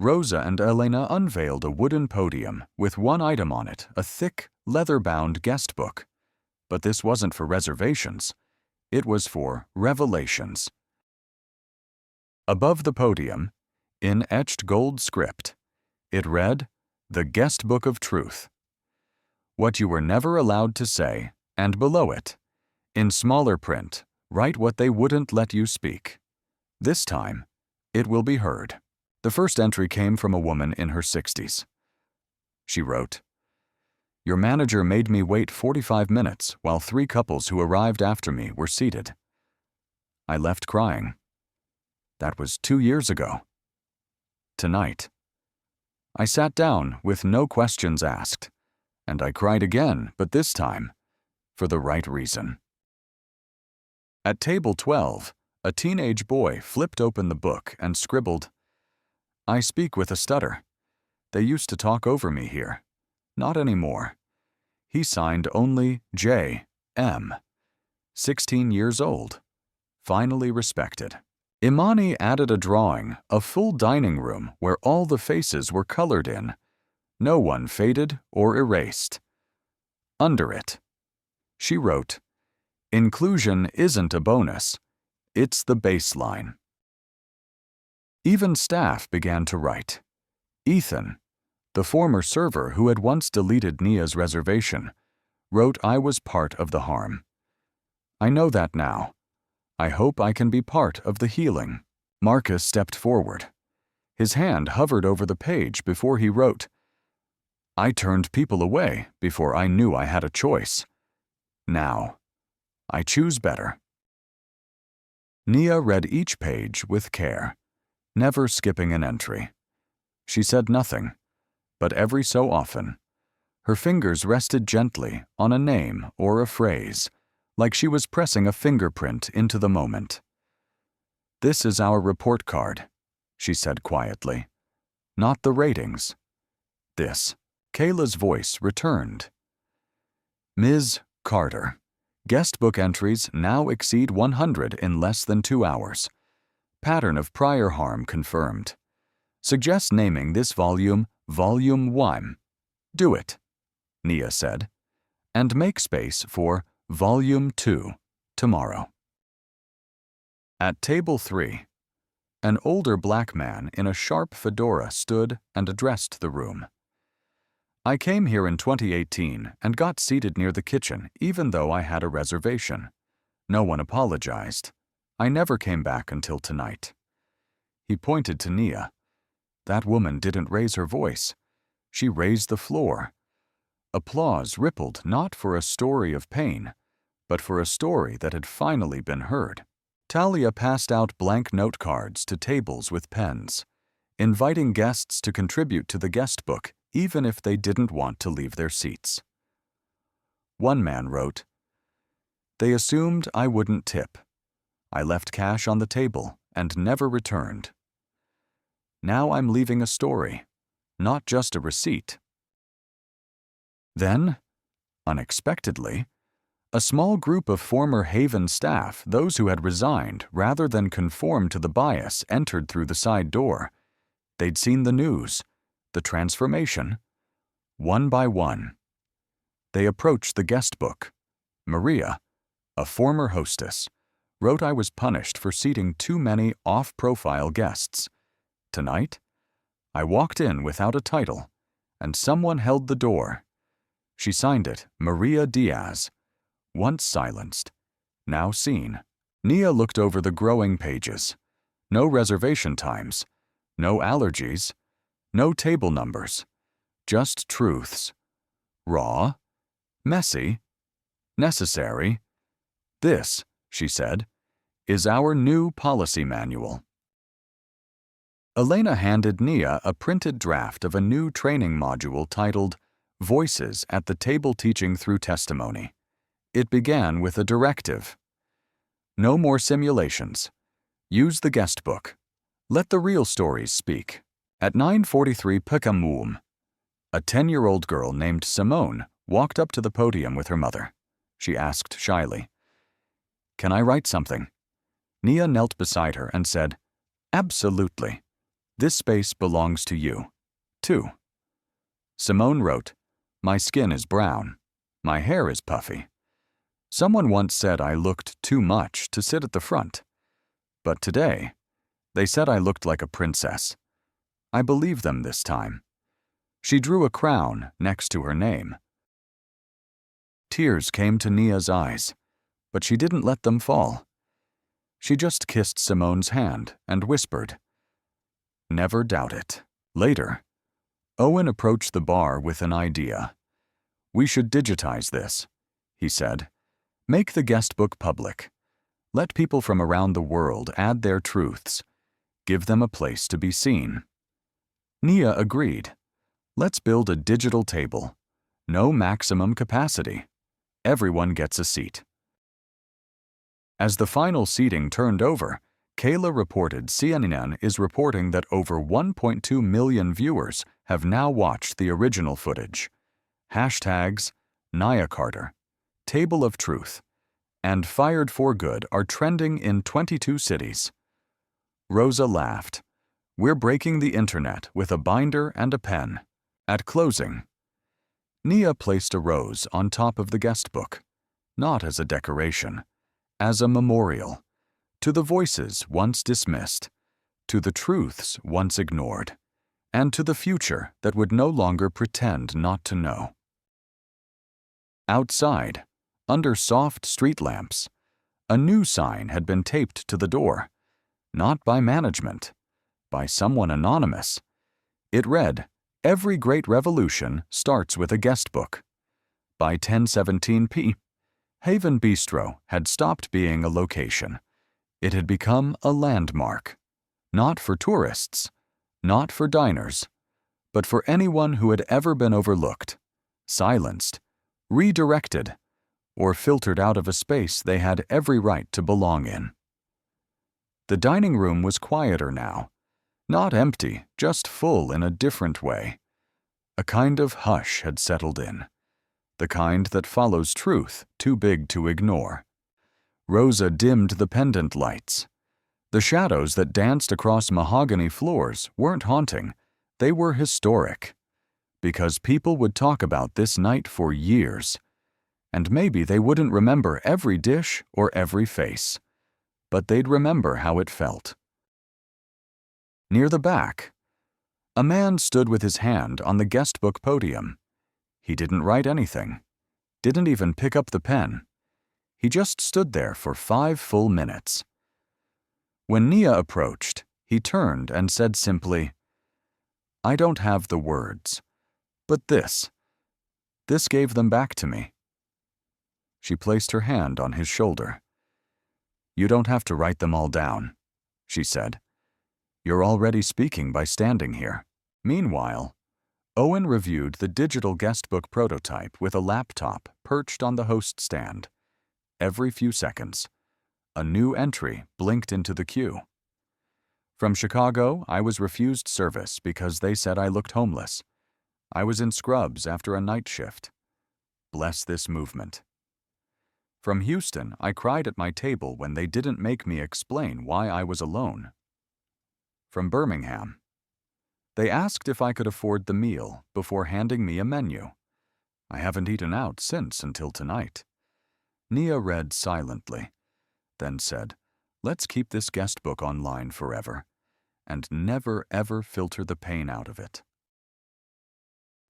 Rosa and Elena unveiled a wooden podium with one item on it, a thick, leather-bound guest book. But this wasn't for reservations. It was for revelations. Above the podium, in etched gold script, it read, "The Guest Book of Truth." What you were never allowed to say, and below it, in smaller print, write what they wouldn't let you speak. This time, It will be heard. The first entry came from a woman in her 60s. She wrote, "Your manager made me wait 45 minutes while 3 couples who arrived after me were seated. I left crying. That was 2 years ago. Tonight. I sat down with no questions asked, and I cried again, but this time for the right reason." At table 12, a teenage boy flipped open the book and scribbled, "I speak with a stutter. They used to talk over me here. Not anymore." He signed only J.M. 16 years old. Finally respected. Imani added a drawing, a full dining room where all the faces were colored in. No one faded or erased. Under it, she wrote, "Inclusion isn't a bonus. It's the baseline." Even staff began to write. Ethan, the former server who had once deleted Nia's reservation, wrote, "I was part of the harm. I know that now. I hope I can be part of the healing." Marcus stepped forward. His hand hovered over the page before he wrote, "I turned people away before I knew I had a choice. Now, I choose better." Nia read each page with care, never skipping an entry. She said nothing, but every so often, her fingers rested gently on a name or a phrase, like she was pressing a fingerprint into the moment. "This is our report card," she said quietly. "Not the ratings." This, Kayla's voice returned. "Ms. Carter, guest book entries now exceed 100 in less than 2 hours. Pattern of prior harm confirmed. Suggest naming this volume Volume 1. Do it," Nia said, "and make space for Volume 2 tomorrow." At table 3, an older black man in a sharp fedora stood and addressed the room. "I came here in 2018 and got seated near the kitchen even though I had a reservation. No one apologized. I never came back until tonight." He pointed to Nia. That woman didn't raise her voice. She raised the floor. Applause rippled not for a story of pain, but for a story that had finally been heard. Talia passed out blank note cards to tables with pens, inviting guests to contribute to the guest book even if they didn't want to leave their seats. One man wrote, "They assumed I wouldn't tip. I left cash on the table and never returned. Now I'm leaving a story, not just a receipt." Then, unexpectedly, a small group of former Haven staff, those who had resigned rather than conform to the bias, entered through the side door. They'd seen the news, the transformation. One by one, they approached the guest book. Maria, a former hostess, wrote I was punished for seating too many off-profile guests. Tonight, I walked in without a title, and someone held the door. She signed it, Maria Diaz. Once silenced, now seen. Nia looked over the growing pages. No reservation times, no allergies, no table numbers, just truths. Raw, messy, necessary. This, she said, is our new policy manual. Elena handed Nia a printed draft of a new training module titled Voices at the Table Teaching Through Testimony. It began with a directive. No more simulations. Use the guest book. Let the real stories speak. At 9:43 p.m, a 10-year-old girl named Simone walked up to the podium with her mother. She asked shyly, "Can I write something?" Nia knelt beside her and said, "Absolutely. This space belongs to you, too." Simone wrote, "My skin is brown. My hair is puffy. Someone once said I looked too much to sit at the front. But today, they said I looked like a princess. I believe them this time." She drew a crown next to her name. Tears came to Nia's eyes, but she didn't let them fall. She just kissed Simone's hand and whispered, Never doubt it. Later, Owen approached the bar with an idea. "We should digitize this," he said. "Make the guest book public. Let people from around the world add their truths. Give them a place to be seen." Nia agreed. "Let's build a digital table. No maximum capacity. Everyone gets a seat." As the final seating turned over, Kayla reported CNN is reporting that over 1.2 million viewers have now watched the original footage. Hashtags Nia Carter, Table of Truth, and Fired for Good are trending in 22 cities. Rosa laughed. "We're breaking the internet with a binder and a pen." At closing, Nia placed a rose on top of the guest book, not as a decoration, as a memorial, to the voices once dismissed, to the truths once ignored, and to the future that would no longer pretend not to know. Outside, under soft street lamps, a new sign had been taped to the door, not by management, by someone anonymous. It read, "Every great revolution starts with a guest book." By 10:17 p.m., Haven Bistro had stopped being a location. It had become a landmark, not for tourists, not for diners, but for anyone who had ever been overlooked, silenced, redirected, or filtered out of a space they had every right to belong in. The dining room was quieter now, not empty, just full in a different way. A kind of hush had settled in, the kind that follows truth too big to ignore. Rosa dimmed the pendant lights. The shadows that danced across mahogany floors weren't haunting, they were historic. Because people would talk about this night for years. And maybe they wouldn't remember every dish or every face, but they'd remember how it felt. Near the back, a man stood with his hand on the guest book podium. He didn't write anything, didn't even pick up the pen. He just stood there for 5 full minutes. When Nia approached, he turned and said simply, "I don't have the words, but this gave them back to me." She placed her hand on his shoulder. "You don't have to write them all down," she said. "You're already speaking by standing here." Meanwhile, Owen reviewed the digital guestbook prototype with a laptop perched on the host stand. Every few seconds, a new entry blinked into the queue. "From Chicago, I was refused service because they said I looked homeless. I was in scrubs after a night shift. Bless this movement. From Houston, I cried at my table when they didn't make me explain why I was alone. From Birmingham, they asked if I could afford the meal before handing me a menu. I haven't eaten out since until tonight." Nia read silently, then said, "Let's keep this guest book online forever, and never ever filter the pain out of it."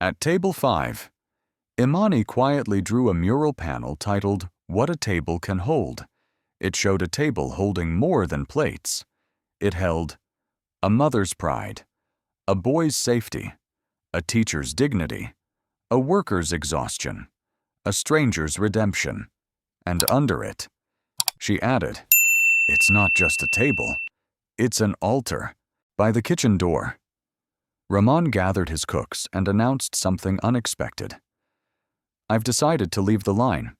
At table 5, Imani quietly drew a mural panel titled, "What a Table Can Hold." It showed a table holding more than plates. It held a mother's pride, a boy's safety, a teacher's dignity, a worker's exhaustion, a stranger's redemption, and under it, she added, "It's not just a table, it's an altar." By the kitchen door, Ramon gathered his cooks and announced something unexpected. "I've decided to leave the line."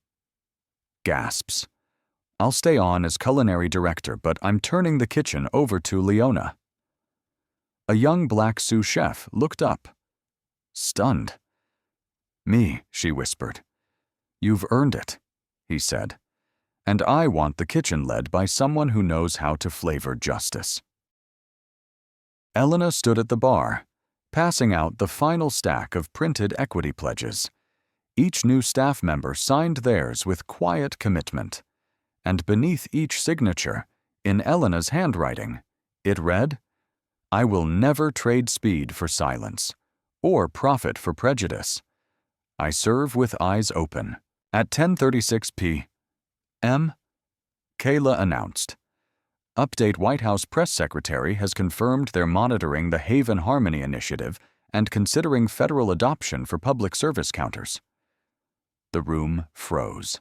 Gasps. "I'll stay on as culinary director, but I'm turning the kitchen over to Leona." A young black sous chef looked up, stunned. "Me," she whispered. "You've earned it," he said. "And I want the kitchen led by someone who knows how to flavor justice." Elena stood at the bar, passing out the final stack of printed equity pledges. Each new staff member signed theirs with quiet commitment. And beneath each signature, in Elena's handwriting, it read, "I will never trade speed for silence, or profit for prejudice. I serve with eyes open." At 10:36 p.m., Kayla announced, Update White House press secretary has confirmed they're monitoring the Haven Harmony initiative and considering federal adoption for public service counters. The room froze.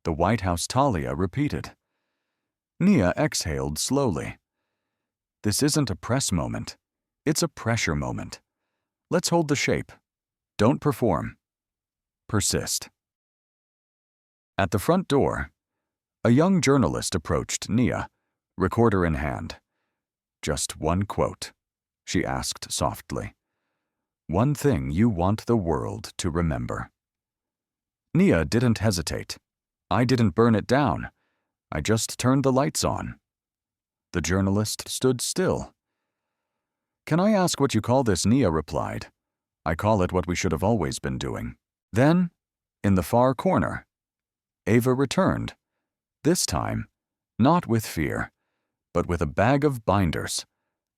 The White House Talia repeated. Nia exhaled slowly. This isn't a press moment. It's a pressure moment. Let's hold the shape. Don't perform. Persist. At the front door, a young journalist approached Nia, recorder in hand. Just one quote, she asked softly. One thing you want the world to remember. Nia didn't hesitate. I didn't burn it down. I just turned the lights on. The journalist stood still. Can I ask what you call this? Nia replied. I call it what we should have always been doing. Then, in the far corner, Ava returned. This time, not with fear, but with a bag of binders.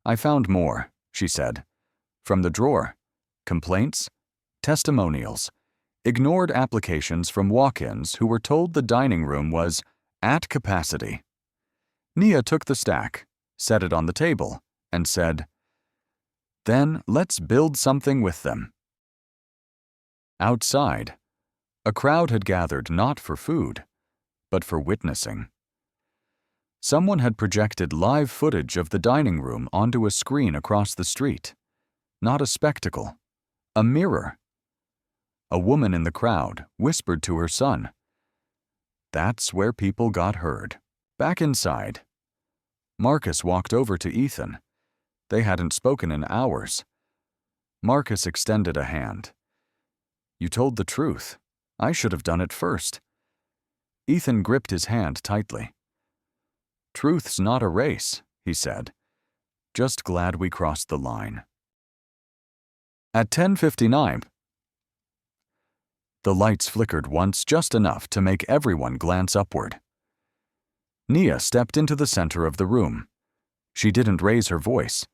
I found more, she said. From the drawer. Complaints, testimonials, ignored applications from walk-ins who were told the dining room was at capacity. Nia took the stack, set it on the table, and said, Then let's build something with them. Outside, a crowd had gathered not for food, but for witnessing. Someone had projected live footage of the dining room onto a screen across the street. Not a spectacle, a mirror. A woman in the crowd whispered to her son. That's where people got heard. Back inside, Marcus walked over to Ethan. They hadn't spoken in hours. Marcus extended a hand. You told the truth. I should have done it first. Ethan gripped his hand tightly. Truth's not a race, he said. Just glad we crossed the line. At 10:59, the lights flickered once, just enough to make everyone glance upward. Nia stepped into the center of the room. She didn't raise her voice.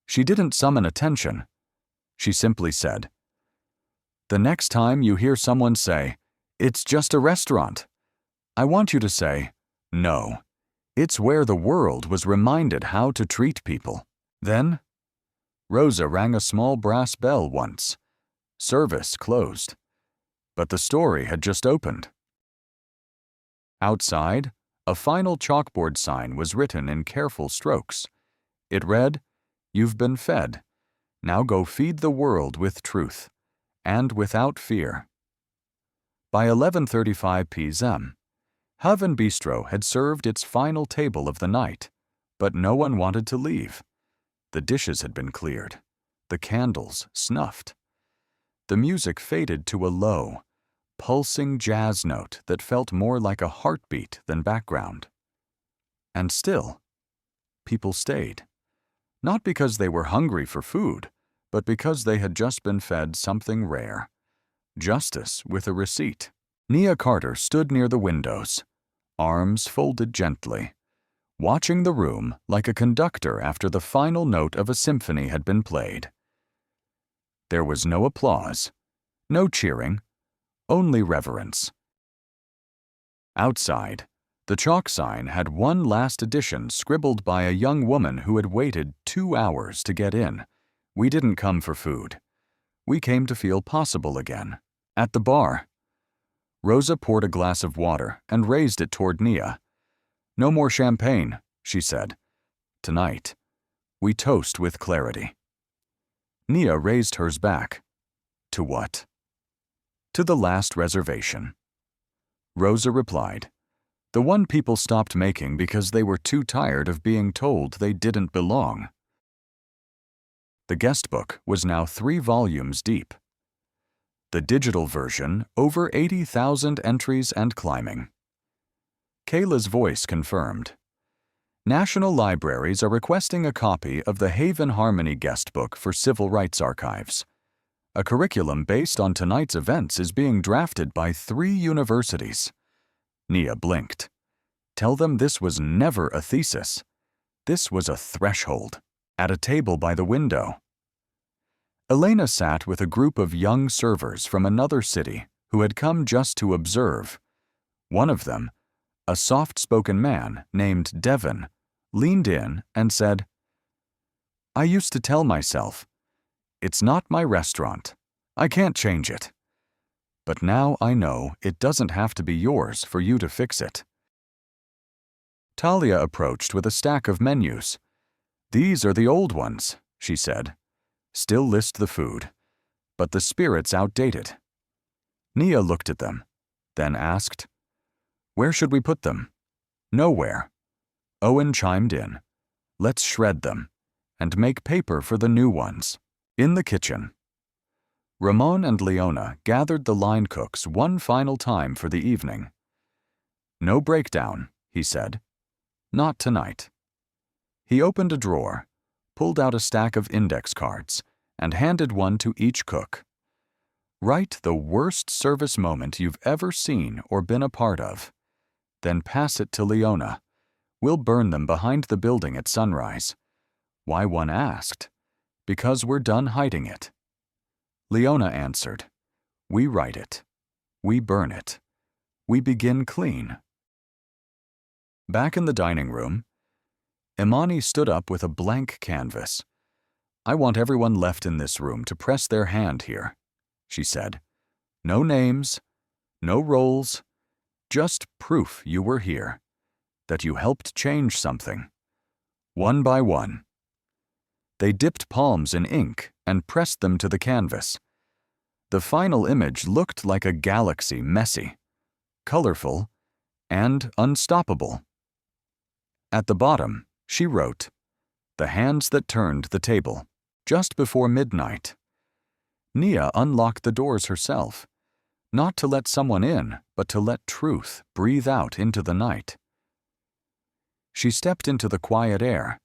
She didn't summon attention. She simply said, The next time you hear someone say, It's just a restaurant, I want you to say, No, it's where the world was reminded how to treat people. Then, Rosa rang a small brass bell once. Service closed. But the story had just opened. Outside, a final chalkboard sign was written in careful strokes. It read, You've been fed. Now go feed the world with truth, and without fear. By 11:35 p.m., Haven Bistro had served its final table of the night, but no one wanted to leave. The dishes had been cleared, the candles snuffed. The music faded to a low, pulsing jazz note that felt more like a heartbeat than background. And still, people stayed. Not because they were hungry for food, but because they had just been fed something rare. Justice with a receipt. Nia Carter stood near the windows, arms folded gently, watching the room like a conductor after the final note of a symphony had been played. There was no applause, no cheering, only reverence. Outside, the chalk sign had one last addition scribbled by a young woman who had waited 2 hours to get in. We didn't come for food. We came to feel possible again. At the bar, Rosa poured a glass of water and raised it toward Nia. No more champagne, she said. Tonight, we toast with clarity. Nia raised hers back. To what? To the last reservation. Rosa replied, the one people stopped making because they were too tired of being told they didn't belong. The guest book was now 3 volumes deep. The digital version, over 80,000 entries and climbing. Kayla's voice confirmed. National libraries are requesting a copy of the Haven Harmony guest book for Civil Rights Archives. A curriculum based on tonight's events is being drafted by 3 universities. Nia blinked. Tell them this was never a thesis. This was a threshold, at a table by the window. Elena sat with a group of young servers from another city who had come just to observe. One of them, a soft-spoken man named Devon, leaned in and said, "I used to tell myself, it's not my restaurant. I can't change it. But now I know it doesn't have to be yours for you to fix it." Talia approached with a stack of menus. "These are the old ones," she said. "Still list the food, but the spirit's outdated." Nia looked at them, then asked, "Where should we put them?" "Nowhere." Owen chimed in. "Let's shred them and make paper for the new ones." In the kitchen, Ramon and Leona gathered the line cooks one final time for the evening. "No breakdown," he said. "Not tonight." He opened a drawer, pulled out a stack of index cards, and handed one to each cook. "Write the worst service moment you've ever seen or been a part of. Then pass it to Leona. We'll burn them behind the building at sunrise." Why, one asked. "Because we're done hiding it." Leona answered, "We write it. We burn it. We begin clean." Back in the dining room, Imani stood up with a blank canvas. "I want everyone left in this room to press their hand here," she said. "No names, no roles, just proof you were here, that you helped change something. One by one." They dipped palms in ink and pressed them to the canvas. The final image looked like a galaxy, messy, colorful, and unstoppable. At the bottom, she wrote, "The hands that turned the table," just before midnight. Nia unlocked the doors herself, not to let someone in, but to let truth breathe out into the night. She stepped into the quiet air,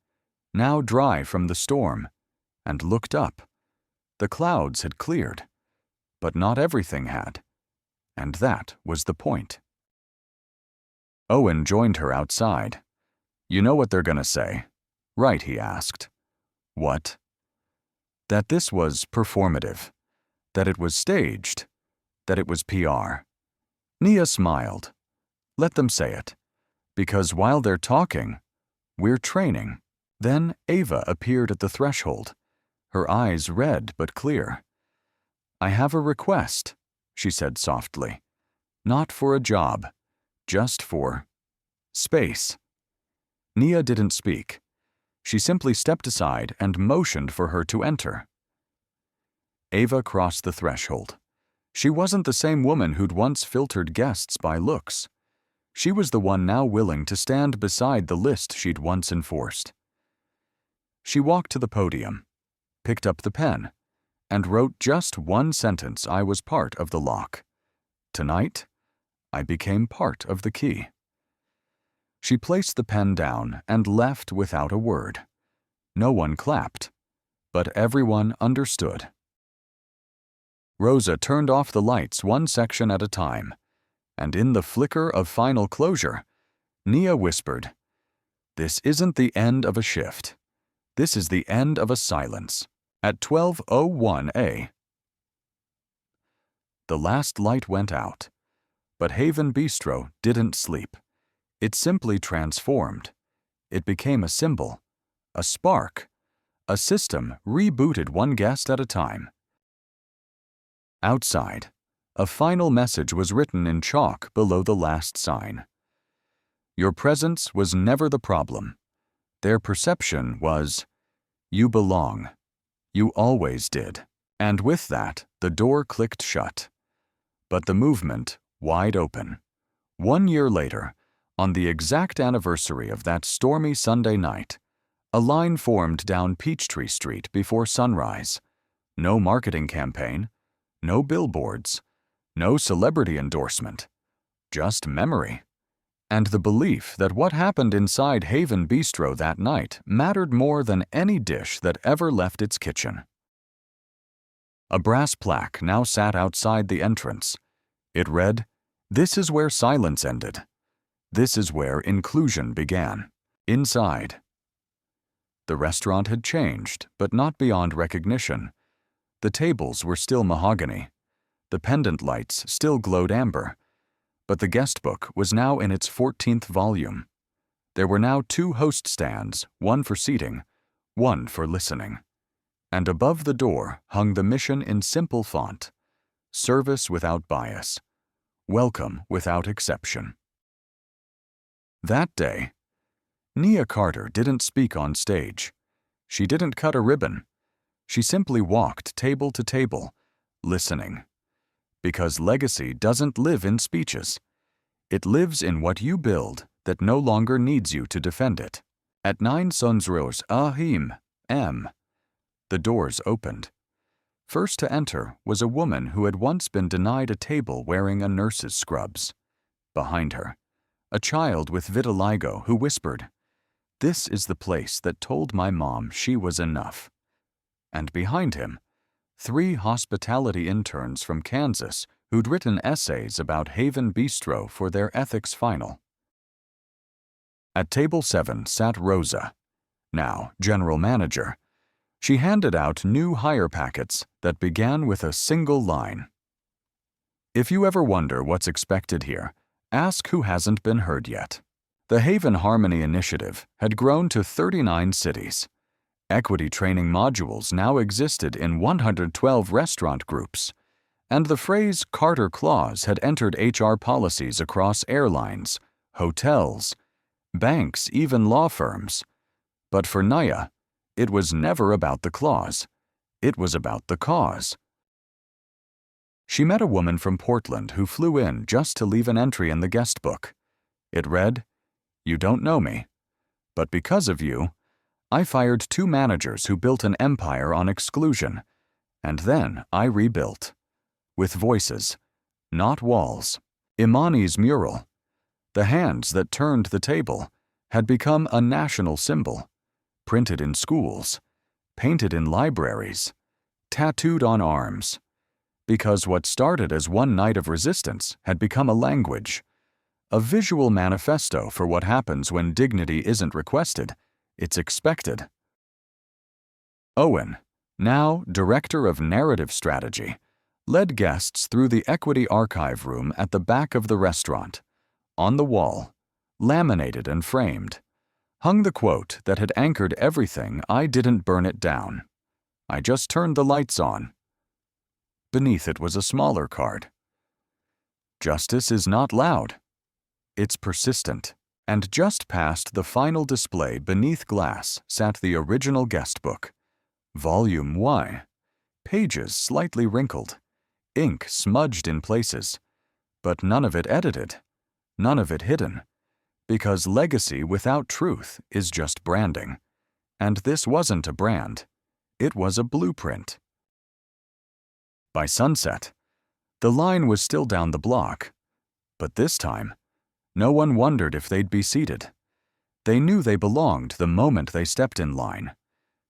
now dry from the storm, and looked up. The clouds had cleared, but not everything had, and that was the point. Owen joined her outside. "You know what they're gonna say, right?" he asked. "What?" "That this was performative, that it was staged, that it was PR." Nia smiled. "Let them say it, because while they're talking, we're training." Then Ava appeared at the threshold, her eyes red but clear. "I have a request," she said softly. "Not for a job, just for space." Nia didn't speak. She simply stepped aside and motioned for her to enter. Ava crossed the threshold. She wasn't the same woman who'd once filtered guests by looks. She was the one now willing to stand beside the list she'd once enforced. She walked to the podium, picked up the pen, and wrote just one sentence. "I was part of the lock. Tonight, I became part of the key." She placed the pen down and left without a word. No one clapped, but everyone understood. Rosa turned off the lights one section at a time, and in the flicker of final closure, Nia whispered, "This isn't the end of a shift. This is the end of a silence." At 12:01 a. The last light went out, but Haven Bistro didn't sleep. It simply transformed. It became a symbol, a spark, a system rebooted one guest at a time. Outside, a final message was written in chalk below the last sign. Your presence was never the problem. Their perception was, you belong. You always did. And with that, the door clicked shut. But the movement wide open. 1 year later, on the exact anniversary of that stormy Sunday night, a line formed down Peachtree Street before sunrise. No marketing campaign, no billboards, no celebrity endorsement, just memory. And the belief that what happened inside Haven Bistro that night mattered more than any dish that ever left its kitchen. A brass plaque now sat outside the entrance. It read, "This is where silence ended. This is where inclusion began." Inside, the restaurant had changed, but not beyond recognition. The tables were still mahogany. The pendant lights still glowed amber. But the guest book was now in its 14th volume. There were now 2 host stands, one for seating, one for listening. And above the door hung the mission in simple font: service without bias, welcome without exception. That day, Nia Carter didn't speak on stage. She didn't cut a ribbon. She simply walked table to table, listening. Because legacy doesn't live in speeches. It lives in what you build that no longer needs you to defend it. At 9 Sonsros Ahim M. The doors opened. First to enter was a woman who had once been denied a table wearing a nurse's scrubs. Behind her, a child with vitiligo who whispered, "This is the place that told my mom she was enough." And behind him, 3 hospitality interns from Kansas who'd written essays about Haven Bistro for their ethics final. At table 7 sat Rosa, now general manager. She handed out new hire packets that began with a single line. If you ever wonder what's expected here, ask who hasn't been heard yet. The Haven Harmony Initiative had grown to 39 cities. Equity training modules now existed in 112 restaurant groups, and the phrase Carter Clause had entered HR policies across airlines, hotels, banks, even law firms. But for Nia, it was never about the clause. It was about the cause. She met a woman from Portland who flew in just to leave an entry in the guest book. It read, "You don't know me, but because of you, I fired 2 managers who built an empire on exclusion, and then I rebuilt. With voices, not walls." Imani's mural, "The Hands That Turned the Table," had become a national symbol, printed in schools, painted in libraries, tattooed on arms, because what started as one night of resistance had become a language, a visual manifesto for what happens when dignity isn't requested, it's expected. Owen, now Director of Narrative Strategy, led guests through the Equity Archive room at the back of the restaurant. On the wall, laminated and framed, hung the quote that had anchored everything. "I didn't burn it down. I just turned the lights on." Beneath it was a smaller card. "Justice is not loud. It's persistent." And just past the final display beneath glass sat the original guest book. Volume Y. Pages slightly wrinkled. Ink smudged in places. But none of it edited. None of it hidden. Because legacy without truth is just branding. And this wasn't a brand. It was a blueprint. By sunset, the line was still down the block. But this time, no one wondered if they'd be seated. They knew they belonged the moment they stepped in line.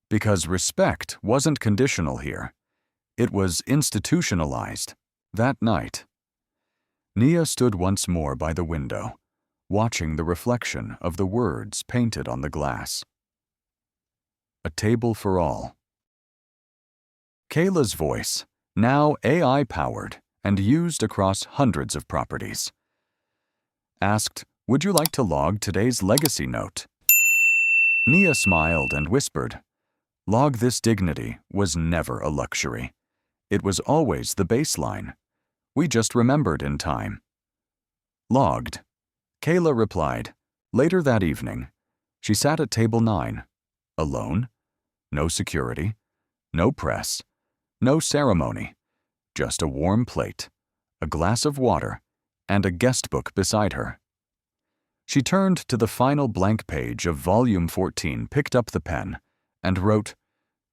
Because respect wasn't conditional here. It was institutionalized. That night, Nia stood once more by the window, watching the reflection of the words painted on the glass. A table for all. Kayla's voice, now AI-powered and used across hundreds of properties, asked, "Would you like to log today's legacy note?" Nia smiled and whispered, "Log this dignity" was never a luxury. It was always the baseline. We just remembered in time. Logged. Kayla replied. Later that evening, she sat at table 9, alone, no security, no press, no ceremony, just a warm plate, a glass of water, and a guest book beside her. She turned to the final blank page of volume 14, picked up the pen, and wrote,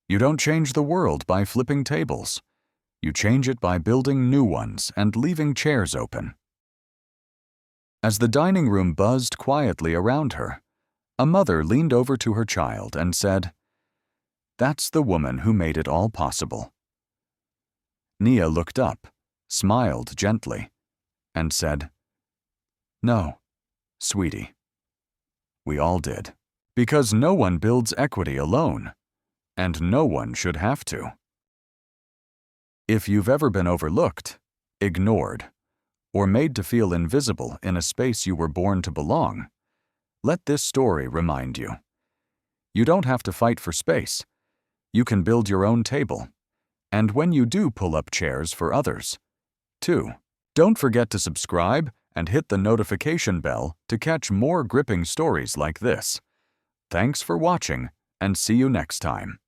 "You don't change the world by flipping tables. You change it by building new ones and leaving chairs open." As the dining room buzzed quietly around her, a mother leaned over to her child and said, "That's the woman who made it all possible." Nia looked up, smiled gently, and said, "No, sweetie. We all did. Because no one builds equity alone, and no one should have to." If you've ever been overlooked, ignored, or made to feel invisible in a space you were born to belong, Let this story remind you. You don't have to fight for space. You can build your own table. And when you do pull up chairs for others. 2. Don't forget to subscribe and hit the notification bell to catch more gripping stories like this. Thanks for watching, and see you next time.